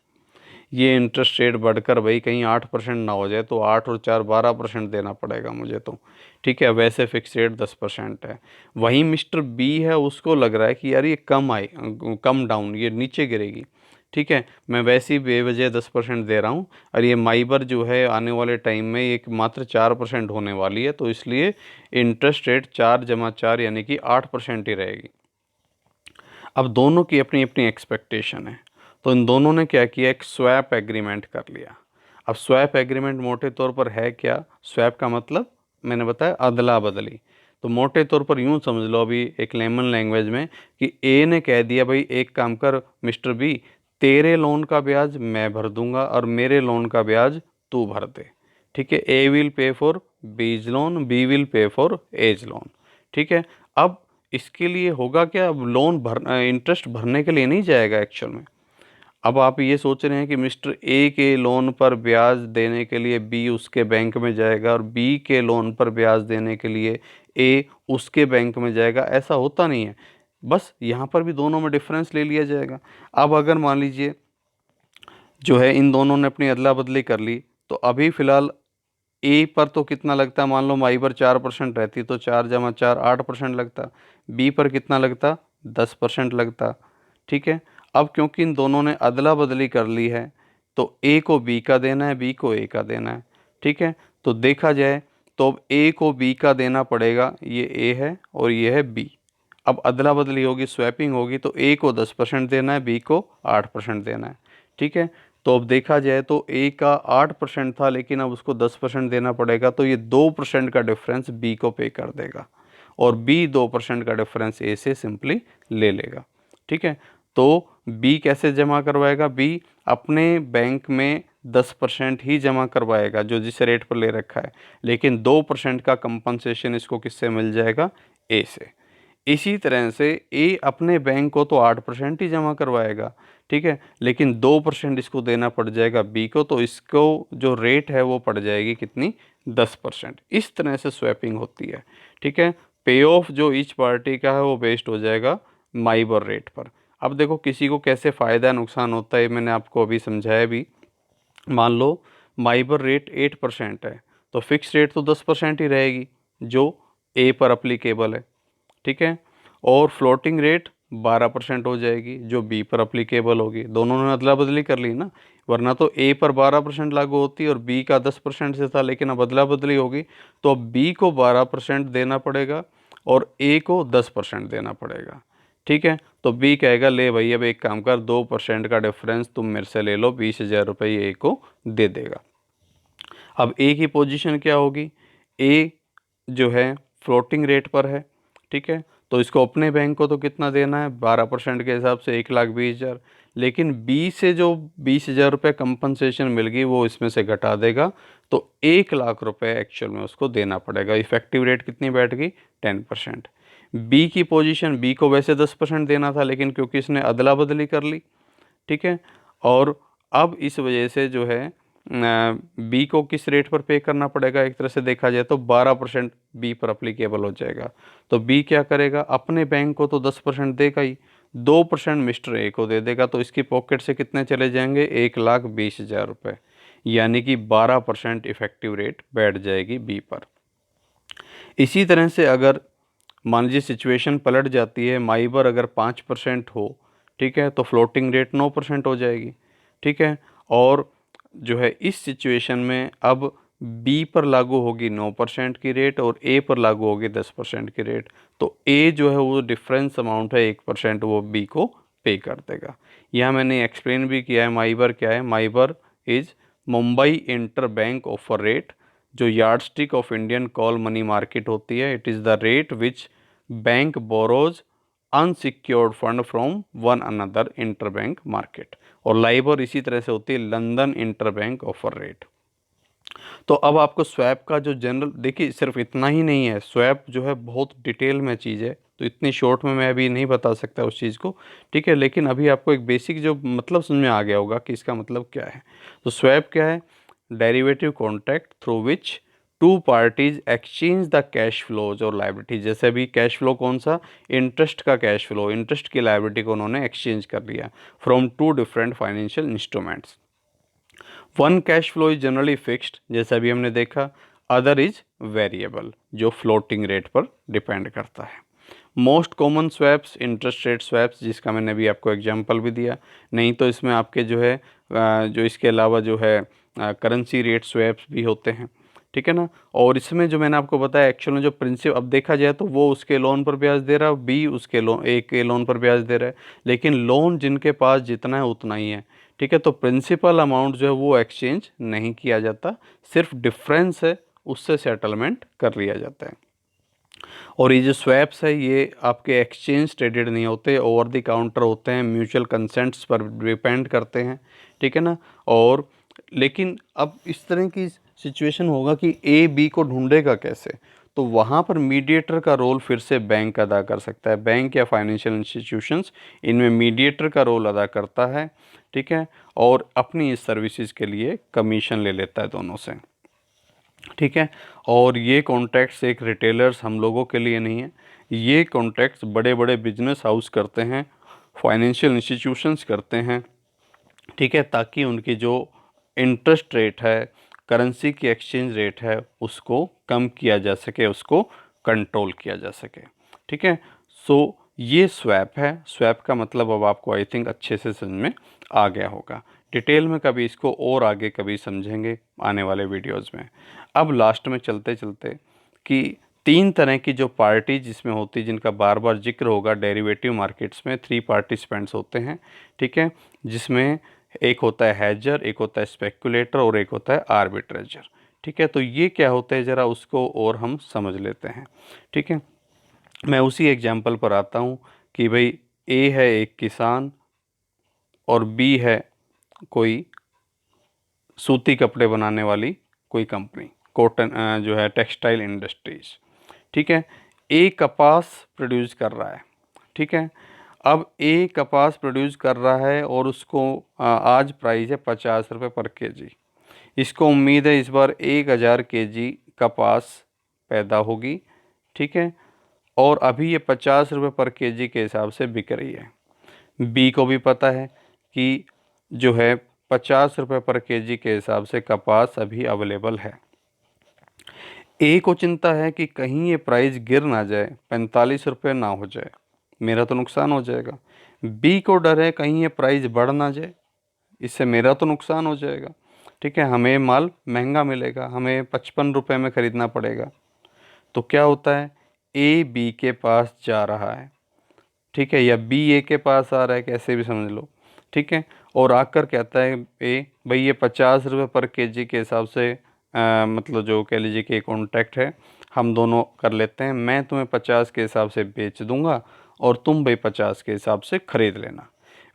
ये इंटरेस्ट रेट बढ़कर भाई कहीं 8% ना हो जाए, तो 8 और 4 12% देना पड़ेगा मुझे तो, ठीक है। वैसे फिक्स रेट 10% है। वहीं मिस्टर बी है, उसको लग रहा है कि यार ये कम डाउन, ये नीचे गिरेगी, ठीक है, मैं वैसे ही बेवजह 10% दे रहा हूँ, और ये माइबर जो है आने वाले टाइम में एक मात्र 4% होने वाली है, तो इसलिए इंटरेस्ट रेट 4 + 4 यानी कि 8% ही रहेगी। अब दोनों की अपनी अपनी एक्सपेक्टेशन है, तो इन दोनों ने क्या किया, एक स्वैप एग्रीमेंट कर लिया। अब स्वैप एग्रीमेंट मोटे तौर पर है क्या? स्वैप का मतलब मैंने बताया अदला बदली। तो मोटे तौर पर यूँ समझ लो अभी एक लेमन लैंग्वेज में, कि ए ने कह दिया भाई एक काम कर मिस्टर बी, तेरे लोन का ब्याज मैं भर दूंगा और मेरे लोन का ब्याज तू भर दे, ठीक है। A will pay for B's loan, B will pay for A's loan, ठीक है। अब इसके लिए होगा क्या, अब लोन इंटरेस्ट भरने के लिए नहीं जाएगा एक्चुअल में। अब आप ये सोच रहे हैं कि मिस्टर ए के लोन पर ब्याज देने के लिए बी उसके बैंक में जाएगा, और बी के लोन पर ब्याज देने के लिए ए उसके बैंक में जाएगा, ऐसा होता नहीं है। बस यहाँ पर भी दोनों में डिफरेंस ले लिया जाएगा। अब अगर मान लीजिए जो है इन दोनों ने अपनी अदला बदली कर ली, तो अभी फ़िलहाल ए पर तो कितना लगता, मान लो माई पर 4% रहती तो 4 + 4 8% लगता, बी पर कितना लगता 10% लगता, ठीक है। अब क्योंकि इन दोनों ने अदला बदली कर ली है, तो ए को बी का देना है, बी को ए का देना है, ठीक है। तो देखा जाए तो अब ए को बी का देना पड़ेगा, ये ए है और ये है बी। अब अदला बदली होगी, स्वैपिंग होगी, तो ए को 10% देना है, बी को 8% देना है, ठीक है। तो अब देखा जाए तो ए का 8% था, लेकिन अब उसको 10% देना पड़ेगा, तो ये 2% का डिफरेंस बी को पे कर देगा, और बी 2% का डिफरेंस ए से सिंपली ले लेगा, ठीक है। तो बी कैसे जमा करवाएगा, बी अपने बैंक में 10% ही जमा करवाएगा जो जिस रेट पर ले रखा है, लेकिन 2% का कंपनसेशन इसको किससे मिल जाएगा, ए से। इसी तरह से ए अपने बैंक को तो 8% ही जमा करवाएगा, ठीक है, लेकिन 2% इसको देना पड़ जाएगा बी को, तो इसको जो रेट है वो पड़ जाएगी कितनी, 10%। इस तरह से स्वैपिंग होती है, ठीक है। पे ऑफ जो ईच पार्टी का है वो बेस्ड हो जाएगा माइबर रेट पर। अब देखो किसी को कैसे फ़ायदा नुकसान होता है, मैंने आपको अभी समझाया भी। मान लो माइबर रेट 8% है, तो फिक्स रेट तो 10% ही रहेगी जो ए पर अप्लीकेबल है, ठीक है। और फ्लोटिंग रेट 12% हो जाएगी जो बी पर अप्लीकेबल होगी। दोनों ने अदला बदली कर ली ना, वरना तो ए पर 12% लागू होती और बी का 10% से था, लेकिन अब अदला बदली होगी, तो अब बी को 12% देना पड़ेगा और ए को 10% देना पड़ेगा, ठीक है। तो बी कहेगा ले भाई अब एक काम कर, 2% का डिफरेंस तुम मेरे से ले लो, 20,000 रुपये ए को दे देगा। अब ए की पोजीशन क्या होगी, ए जो है फ्लोटिंग रेट पर है, ठीक है, तो इसको अपने बैंक को तो कितना देना है 12% के हिसाब से 1,20,000, लेकिन बी से जो 20,000 रुपये कंपनसेशन मिल गई वो इसमें से घटा देगा, तो 1,00,000 रुपये एक्चुअल में उसको देना पड़ेगा। इफेक्टिव रेट कितनी बैठ गई 10%। बी की पोजीशन, बी को वैसे 10% देना था, लेकिन क्योंकि इसने अदला बदली कर ली, ठीक है, और अब इस वजह से जो है बी को किस रेट पर पे करना पड़ेगा, एक तरह से देखा जाए तो 12% बी पर अप्लीकेबल हो जाएगा। तो बी क्या करेगा, अपने बैंक को तो 10% देगा ही, 2% मिस्टर ए को दे देगा, तो इसकी पॉकेट से कितने चले जाएंगे 1,20,000 रुपये, यानी कि 12% इफेक्टिव रेट बैठ जाएगी बी पर। इसी तरह से अगर मान लीजिए सिचुएशन पलट जाती है, माइबर अगर 5% हो, ठीक है, तो फ्लोटिंग रेट 9% हो जाएगी, ठीक है। और जो है इस सिचुएशन में अब बी पर लागू होगी 9% की रेट और ए पर लागू होगी 10% की रेट, तो ए जो है वो डिफरेंस अमाउंट है 1%, वो बी को पे कर देगा। यह मैंने एक्सप्लेन भी किया है माइबर क्या है। MIBOR is Mumbai interbank offer rate, जो yardstick of Indian call money market होती है। It is the rate which bank borrows unsecured fund from one another interbank market, और लाइबर इसी तरह से होती है London interbank offer rate. तो अब आपको स्वैप का जो जनरल, देखिए सिर्फ इतना ही नहीं है, स्वैप जो है बहुत डिटेल में चीज़ है, तो इतनी शॉर्ट में मैं अभी नहीं बता सकता उस चीज़ को, ठीक है, लेकिन अभी आपको एक बेसिक जो मतलब समझ में आ गया होगा कि इसका मतलब क्या है। तो स्वैप क्या है, derivative contract through which two parties exchange the cash flows और लाइबिलिटी। जैसे अभी कैश फ्लो कौन सा, इंटरेस्ट का कैश फ्लो, इंटरेस्ट की लाइबिलिटी को उन्होंने एक्सचेंज कर लिया from two different financial instruments, one cash flow is generally fixed, जैसा अभी हमने देखा। अदर इज वेरिएबल, जो फ्लोटिंग रेट पर डिपेंड करता है। Most common swaps interest rate swaps, जिसका मैंने अभी आपको एग्जांपल भी दिया। नहीं तो इसमें आपके जो है जो इसके अलावा जो है करेंसी रेट स्वैप्स भी होते हैं, ठीक है ना। और इसमें जो मैंने आपको बताया एक्चुअल में जो प्रिंसिपल, अब देखा जाए तो वो उसके लोन पर ब्याज दे रहा है, बी उसके लोन, ए के लोन पर ब्याज दे रहा है, लेकिन लोन जिनके पास जितना है उतना ही है, ठीक है। तो प्रिंसिपल अमाउंट जो है वो एक्सचेंज नहीं किया जाता, सिर्फ डिफरेंस है उससे सेटलमेंट कर लिया जाता है। और ये जो स्वैप्स है ये आपके एक्सचेंज ट्रेडेड नहीं होते, ओवर द काउंटर होते हैं, म्यूचुअल कंसेंट्स पर डिपेंड करते हैं, ठीक है ना। और लेकिन अब इस तरह की सिचुएशन होगा कि ए बी को ढूंढेगा कैसे, तो वहाँ पर मीडिएटर का रोल फिर से बैंक अदा कर सकता है। बैंक या फाइनेंशियल इंस्टीट्यूशंस, इनमें मीडिएटर का रोल अदा करता है, ठीक है। और अपनी इस सर्विसेज के लिए कमीशन ले लेता है दोनों से, ठीक है। और ये कॉन्ट्रैक्ट्स एक रिटेलर्स हम लोगों के लिए नहीं है, ये कॉन्ट्रैक्ट्स बड़े बड़े बिजनेस हाउस करते हैं, फाइनेंशियल इंस्टीट्यूशंस करते हैं, ठीक है, ताकि उनकी जो इंटरेस्ट रेट है, करेंसी की एक्सचेंज रेट है, उसको कम किया जा सके, उसको कंट्रोल किया जा सके, ठीक है। सो ये स्वैप है। स्वैप का मतलब अब आपको आई थिंक अच्छे से समझ में आ गया होगा। डिटेल में कभी इसको और आगे कभी समझेंगे आने वाले वीडियोस में। अब लास्ट में चलते चलते कि तीन तरह की जो पार्टी जिसमें होती, जिनका बार बार जिक्र होगा डेरिवेटिव मार्केट्स में, थ्री पार्टिसिपेंट्स होते हैं, ठीक है। जिसमें एक होता है हैजर, एक होता है स्पेकुलेटर और एक होता है आर्बिट्रेजर, ठीक है। तो ये क्या होता है ज़रा उसको और हम समझ लेते हैं, ठीक है। मैं उसी एग्जाम्पल पर आता हूँ कि भाई ए है एक किसान और बी है कोई सूती कपड़े बनाने वाली कोई कंपनी, कॉटन जो है टेक्सटाइल इंडस्ट्रीज, ठीक है। ए कपास प्रोड्यूस कर रहा है, ठीक है। अब ए कपास प्रोड्यूस कर रहा है और उसको आज प्राइस है 50 रुपये पर केजी। इसको उम्मीद है इस बार 1000 केजी कपास पैदा होगी, ठीक है। और अभी ये 50 रुपये पर केजी के हिसाब से बिक रही है। बी को भी पता है कि जो है 50 रुपये पर केजी के हिसाब से कपास अभी अवेलेबल है। ए को चिंता है कि कहीं ये प्राइस गिर ना जाए, 45 रुपये ना हो जाए, मेरा तो नुकसान हो जाएगा। बी को डर है कहीं ये प्राइस बढ़ ना जाए, इससे मेरा तो नुकसान हो जाएगा, ठीक है। हमें माल महंगा मिलेगा, हमें 55 रुपये में ख़रीदना पड़ेगा। तो क्या होता है, ए बी के पास जा रहा है, ठीक है, या बी ए के पास आ रहा है, कैसे भी समझ लो, ठीक है। और आकर कहता है ए भाई ये 50 रुपये पर केजी के हिसाब से मतलब जो कह लीजिए कि कॉन्ट्रैक्ट है, हम दोनों कर लेते हैं, मैं तुम्हें 50 के हिसाब से बेच दूंगा और तुम भाई 50 के हिसाब से ख़रीद लेना।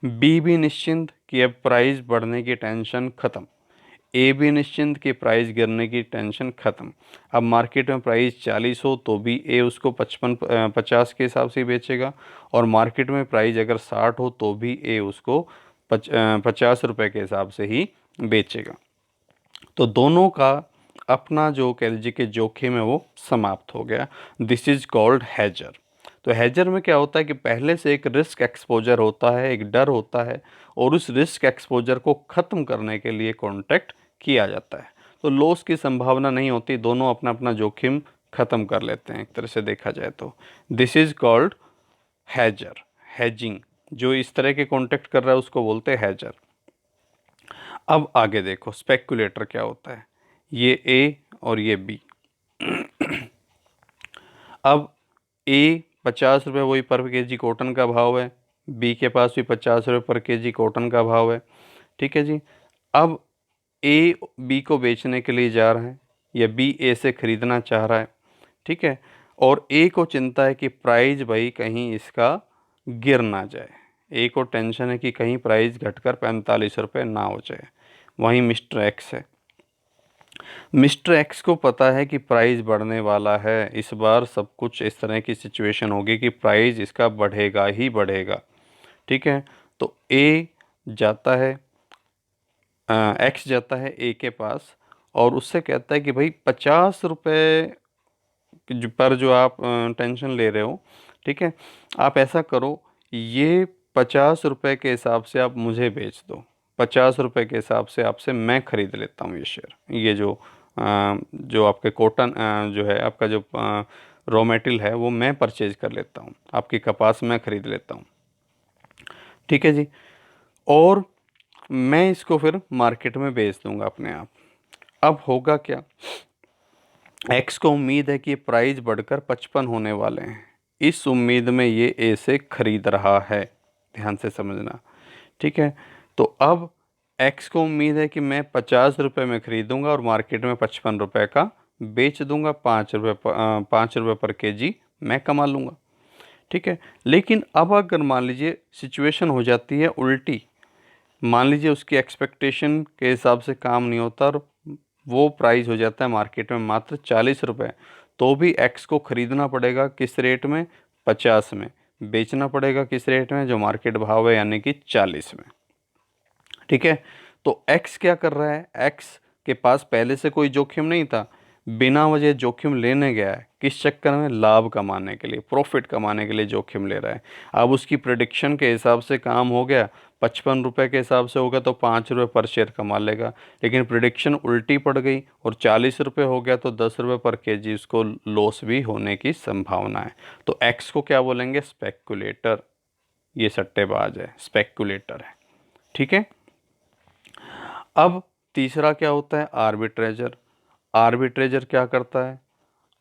बी भी निश्चिंत कि अब प्राइस बढ़ने की टेंशन ख़त्म, ए भी निश्चिंत कि प्राइस गिरने की टेंशन ख़त्म। अब मार्केट में प्राइस 40 हो तो भी ए उसको 50 के हिसाब से ही बेचेगा, और मार्केट में प्राइस अगर 60 हो तो भी ए उसको 50 रुपये के हिसाब से ही बेचेगा। तो दोनों का अपना जो कह लीजिए कि जोखिम है वो समाप्त हो गया। This is called hedger. तो हैजर में क्या होता है कि पहले से एक रिस्क एक्सपोजर होता है, एक डर होता है, और उस रिस्क एक्सपोजर को ख़त्म करने के लिए कॉन्ट्रैक्ट किया जाता है। तो लॉस की संभावना नहीं होती, दोनों अपना अपना जोखिम ख़त्म कर लेते हैं एक तरह से देखा जाए तो। This is called hedger, hedging. जो इस तरह के कॉन्ट्रैक्ट कर रहा है उसको बोलते हैं हैजर। अब आगे देखो स्पेकुलेटर क्या होता है, ये ए और ये बी। अब ए 50 रुपये वही पर केजी कॉटन का भाव है, बी के पास भी 50 रुपये पर केजी कॉटन का भाव है, ठीक है जी। अब ए बी को बेचने के लिए जा रहा है या बी ए से ख़रीदना चाह रहा है, ठीक है। और ए को चिंता है कि प्राइस भाई कहीं इसका गिर ना जाए, ए को टेंशन है कि कहीं प्राइस घटकर 45 रुपये ना हो जाए। वहीं मिस्टर एक्स है, मिस्टर एक्स को पता है कि प्राइस बढ़ने वाला है, इस बार सब कुछ इस तरह की सिचुएशन होगी कि प्राइस इसका बढ़ेगा ही बढ़ेगा, ठीक है। तो ए जाता है, एक्स जाता है ए के पास और उससे कहता है कि भाई 50 रुपये पर जो आप टेंशन ले रहे हो, ठीक है, आप ऐसा करो, ये 50 रुपये के हिसाब से आप मुझे बेच दो, ₹50 के हिसाब से आपसे मैं ख़रीद लेता हूँ ये शेयर, ये जो आपके कॉटन जो है आपका जो रॉ मटेरियल है वो मैं परचेज कर लेता हूँ, आपकी कपास मैं ख़रीद लेता हूँ। ठीक है जी। और मैं इसको फिर मार्केट में बेच दूंगा अपने आप। अब होगा क्या, एक्स को उम्मीद है कि प्राइस बढ़कर 55 होने वाले हैं, इस उम्मीद में ये ए से खरीद रहा है, ध्यान से समझना। ठीक है, तो अब एक्स को उम्मीद है कि मैं 50 रुपये में खरीदूंगा और मार्केट में 55 रुपये का बेच दूंगा, 5 रुपये पर केजी मैं कमा लूँगा। ठीक है, लेकिन अब अगर मान लीजिए सिचुएशन हो जाती है उल्टी, मान लीजिए उसकी एक्सपेक्टेशन के हिसाब से काम नहीं होता और वो प्राइस हो जाता है मार्केट में मात्र 40 रुपये, तो भी एक्स को ख़रीदना पड़ेगा किस रेट में, 50 में, बेचना पड़ेगा किस रेट में, जो मार्केट भाव है यानी कि 40 में। ठीक है, तो एक्स क्या कर रहा है, एक्स के पास पहले से कोई जोखिम नहीं था, बिना वजह जोखिम लेने गया है, किस चक्कर में, लाभ कमाने के लिए, प्रॉफिट कमाने के लिए जोखिम ले रहा है। अब उसकी प्रिडिक्शन के हिसाब से काम हो गया, 55 रुपये के हिसाब से होगा तो 5 रुपये पर शेयर कमा लेगा, लेकिन प्रिडिक्शन उल्टी पड़ गई और 40 रुपये हो गया तो 10 रुपये पर केजी उसको लॉस भी होने की संभावना है। तो एक्स को क्या बोलेंगे, स्पेक्युलेटर, ये सट्टेबाज है, स्पेक्युलेटर है। ठीक है, अब तीसरा क्या होता है, आर्बिट्रेजर। आर्बिट्रेजर क्या करता है,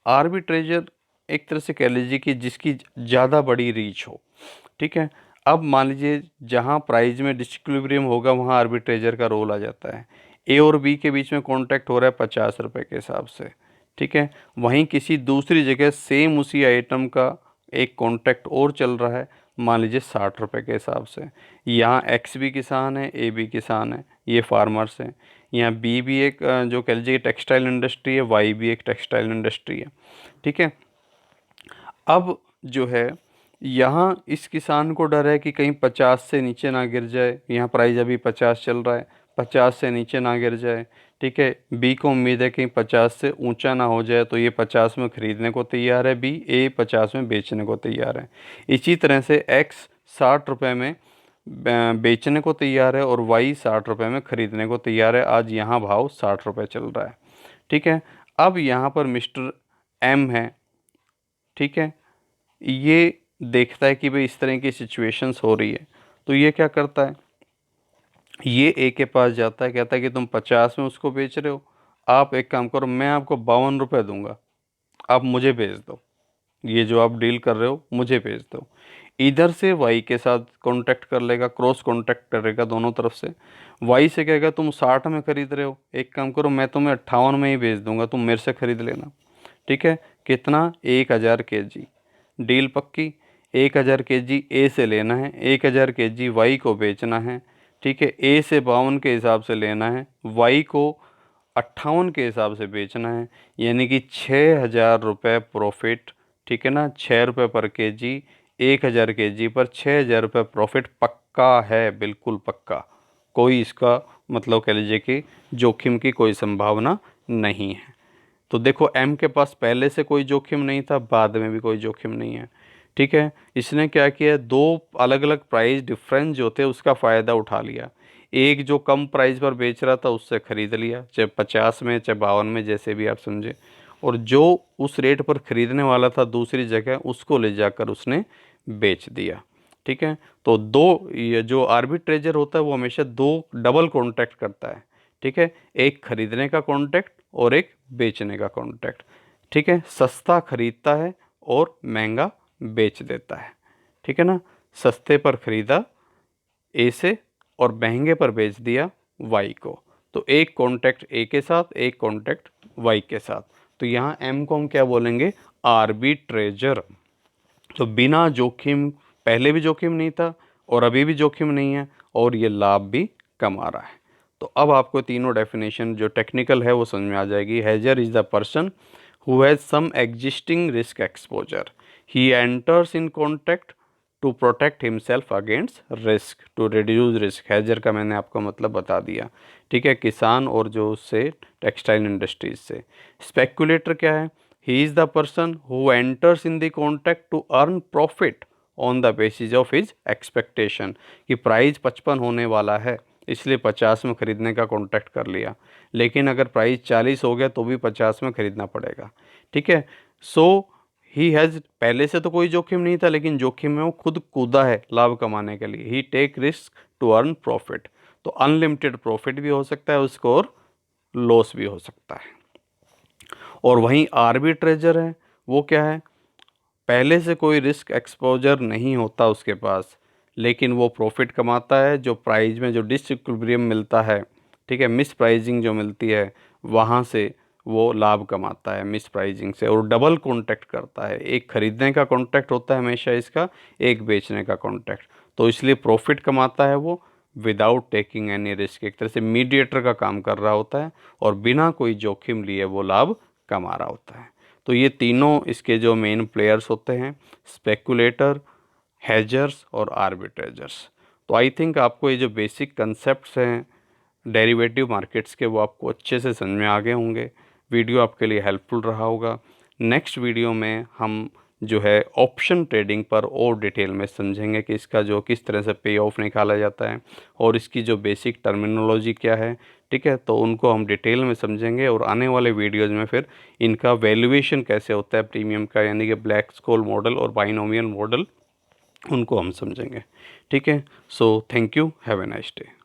आर्बिट्रेजर एक तरह से कह लीजिए कि जिसकी ज़्यादा बड़ी रीच हो। ठीक है, अब मान लीजिए जहाँ प्राइस में डिसइक्विलिब्रियम होगा वहाँ आर्बिट्रेजर का रोल आ जाता है। ए और बी के बीच में कॉन्ट्रैक्ट हो रहा है 50 रुपये के हिसाब से। ठीक है, वहीं किसी दूसरी जगह सेम उसी आइटम का एक कॉन्ट्रैक्ट और चल रहा है, मान लीजिए 60 रुपये के हिसाब से। यहाँ एक्स भी किसान है, ए भी किसान है, ये फार्मर्स हैं। यहाँ बी भी एक जो कह लीजिए टेक्सटाइल इंडस्ट्री है, वाई भी एक टेक्सटाइल इंडस्ट्री है। ठीक है, अब जो है यहाँ इस किसान को डर है कि कहीं 50 से नीचे ना गिर जाए, यहाँ प्राइस अभी 50 चल रहा है, 50 से नीचे ना गिर जाए। ठीक है, बी को उम्मीद है कि 50 से ऊंचा ना हो जाए, तो ये 50 में ख़रीदने को तैयार है बी, ए 50 में बेचने को तैयार है। इसी तरह से एक्स 60 रुपये में बेचने को तैयार है और वाई 60 रुपये में ख़रीदने को तैयार है। आज यहाँ भाव 60 रुपये चल रहा है। ठीक है, अब यहाँ पर मिस्टर एम है। ठीक है, ये देखता है कि भाई इस तरह की सिचुएशंस हो रही है, तो ये क्या करता है, ये ए के पास जाता है, कहता है कि तुम 50 में उसको बेच रहे हो, आप एक काम करो, मैं आपको 52 रुपये दूंगा, आप मुझे भेज दो, ये जो आप डील कर रहे हो मुझे भेज दो। इधर से वाई के साथ कांटेक्ट कर लेगा, क्रॉस कांटेक्ट करेगा दोनों तरफ से। वाई से कहेगा तुम 60 में खरीद रहे हो, एक काम करो मैं तुम्हें 58 में ही भेज दूंगा, तुम मेरे से खरीद लेना। ठीक है, कितना, 1000 केजी, डील पक्की। 1000 केजी ए से लेना है, 1000 केजी वाई को बेचना है। ठीक है, ए से 52 के हिसाब से लेना है, वाई को 58 के हिसाब से बेचना है, यानी कि 6000 रुपये प्रॉफिट। ठीक है ना, 6 रुपये पर केजी, 1000 केजी पर 6000 रुपये प्रॉफिट पक्का है, बिल्कुल पक्का। कोई इसका मतलब कह लीजिए कि जोखिम की कोई संभावना नहीं है। तो देखो एम के पास पहले से कोई जोखिम नहीं था, बाद में भी कोई जोखिम नहीं है। ठीक है, इसने क्या किया, दो अलग अलग प्राइस डिफरेंस जो थे उसका फ़ायदा उठा लिया। एक जो कम प्राइस पर बेच रहा था उससे ख़रीद लिया, चाहे 50 में चाहे 52 में, जैसे भी आप समझे, और जो उस रेट पर ख़रीदने वाला था दूसरी जगह उसको ले जाकर उसने बेच दिया। ठीक है, तो दो, ये जो आर्बिट्रेजर होता है वो हमेशा दो डबल कॉन्ट्रैक्ट करता है। ठीक है, एक खरीदने का कॉन्ट्रैक्ट और एक बेचने का कॉन्ट्रैक्ट। ठीक है, सस्ता खरीदता है और महंगा बेच देता है। ठीक है ना, सस्ते पर खरीदा ए से और महंगे पर बेच दिया वाई को। तो एक कॉन्ट्रैक्ट ए के साथ, एक कॉन्ट्रैक्ट वाई के साथ। तो यहाँ एम को हम क्या बोलेंगे, आर्बिट्रेजर। तो बिना जोखिम, पहले भी जोखिम नहीं था और अभी भी जोखिम नहीं है, और ये लाभ भी कमा रहा है। तो अब आपको तीनों डेफिनेशन जो टेक्निकल है वो समझ में आ जाएगी। Hedger is the person who has some existing risk exposure, he enters in contact to protect himself against risk, to reduce risk. Hedger का मैंने आपको मतलब बता दिया। ठीक है, किसान और जो उससे टेक्सटाइल इंडस्ट्रीज से। स्पेकुलेटर क्या है, he is the person who enters in the contact to earn profit on the basis of his expectation, कि प्राइस 55 होने वाला है, इसलिए 50 में ख़रीदने का कॉन्टैक्ट कर लिया, लेकिन अगर प्राइस 40 हो गया तो भी 50 में ख़रीदना पड़ेगा। ठीक है, सो ही हैज़, पहले से तो कोई जोखिम नहीं था, लेकिन जोखिम में वो खुद कूदा है लाभ कमाने के लिए। He take risk to earn profit, तो अनलिमिटेड प्रॉफिट भी हो सकता है उसको और लॉस भी हो सकता है। और वहीं आर्बिट्रेजर है, वो क्या है, पहले से कोई रिस्क एक्सपोजर नहीं होता उसके पास, लेकिन वो प्रॉफिट कमाता है जो प्राइस में जो डिसइक्विलिब्रियम मिलता है, ठीक है, मिस प्राइजिंग जो मिलती है वहाँ से वो लाभ कमाता है, मिस प्राइजिंग से, और डबल कॉन्ट्रैक्ट करता है। एक खरीदने का कॉन्ट्रैक्ट होता है हमेशा इसका, एक बेचने का कॉन्ट्रैक्ट, तो इसलिए प्रॉफिट कमाता है वो विदाउट टेकिंग एनी रिस्क। एक तरह से मीडिएटर का काम कर रहा होता है और बिना कोई जोखिम लिए वो लाभ कमा रहा होता है। तो ये तीनों इसके जो मेन प्लेयर्स होते हैं, स्पेकुलेटर, हेजर्स और आर्बिट्रेजर्स। तो आई थिंक आपको ये जो बेसिक कंसेप्ट्स हैं डेरिवेटिव मार्केट्स के, वो आपको अच्छे से समझ में आ गए होंगे। वीडियो आपके लिए हेल्पफुल रहा होगा। नेक्स्ट वीडियो में हम जो है ऑप्शन ट्रेडिंग पर और डिटेल में समझेंगे कि इसका जो किस तरह से पे ऑफ निकाला जाता है और इसकी जो बेसिक टर्मिनोलॉजी क्या है। ठीक है, तो उनको हम डिटेल में समझेंगे और आने वाले वीडियोज़ में फिर इनका वैल्यूएशन कैसे होता है प्रीमियम का, यानी कि ब्लैक स्कोल मॉडल और बाइनोमियल मॉडल, उनको हम समझेंगे। ठीक है, so thank you, have a nice day.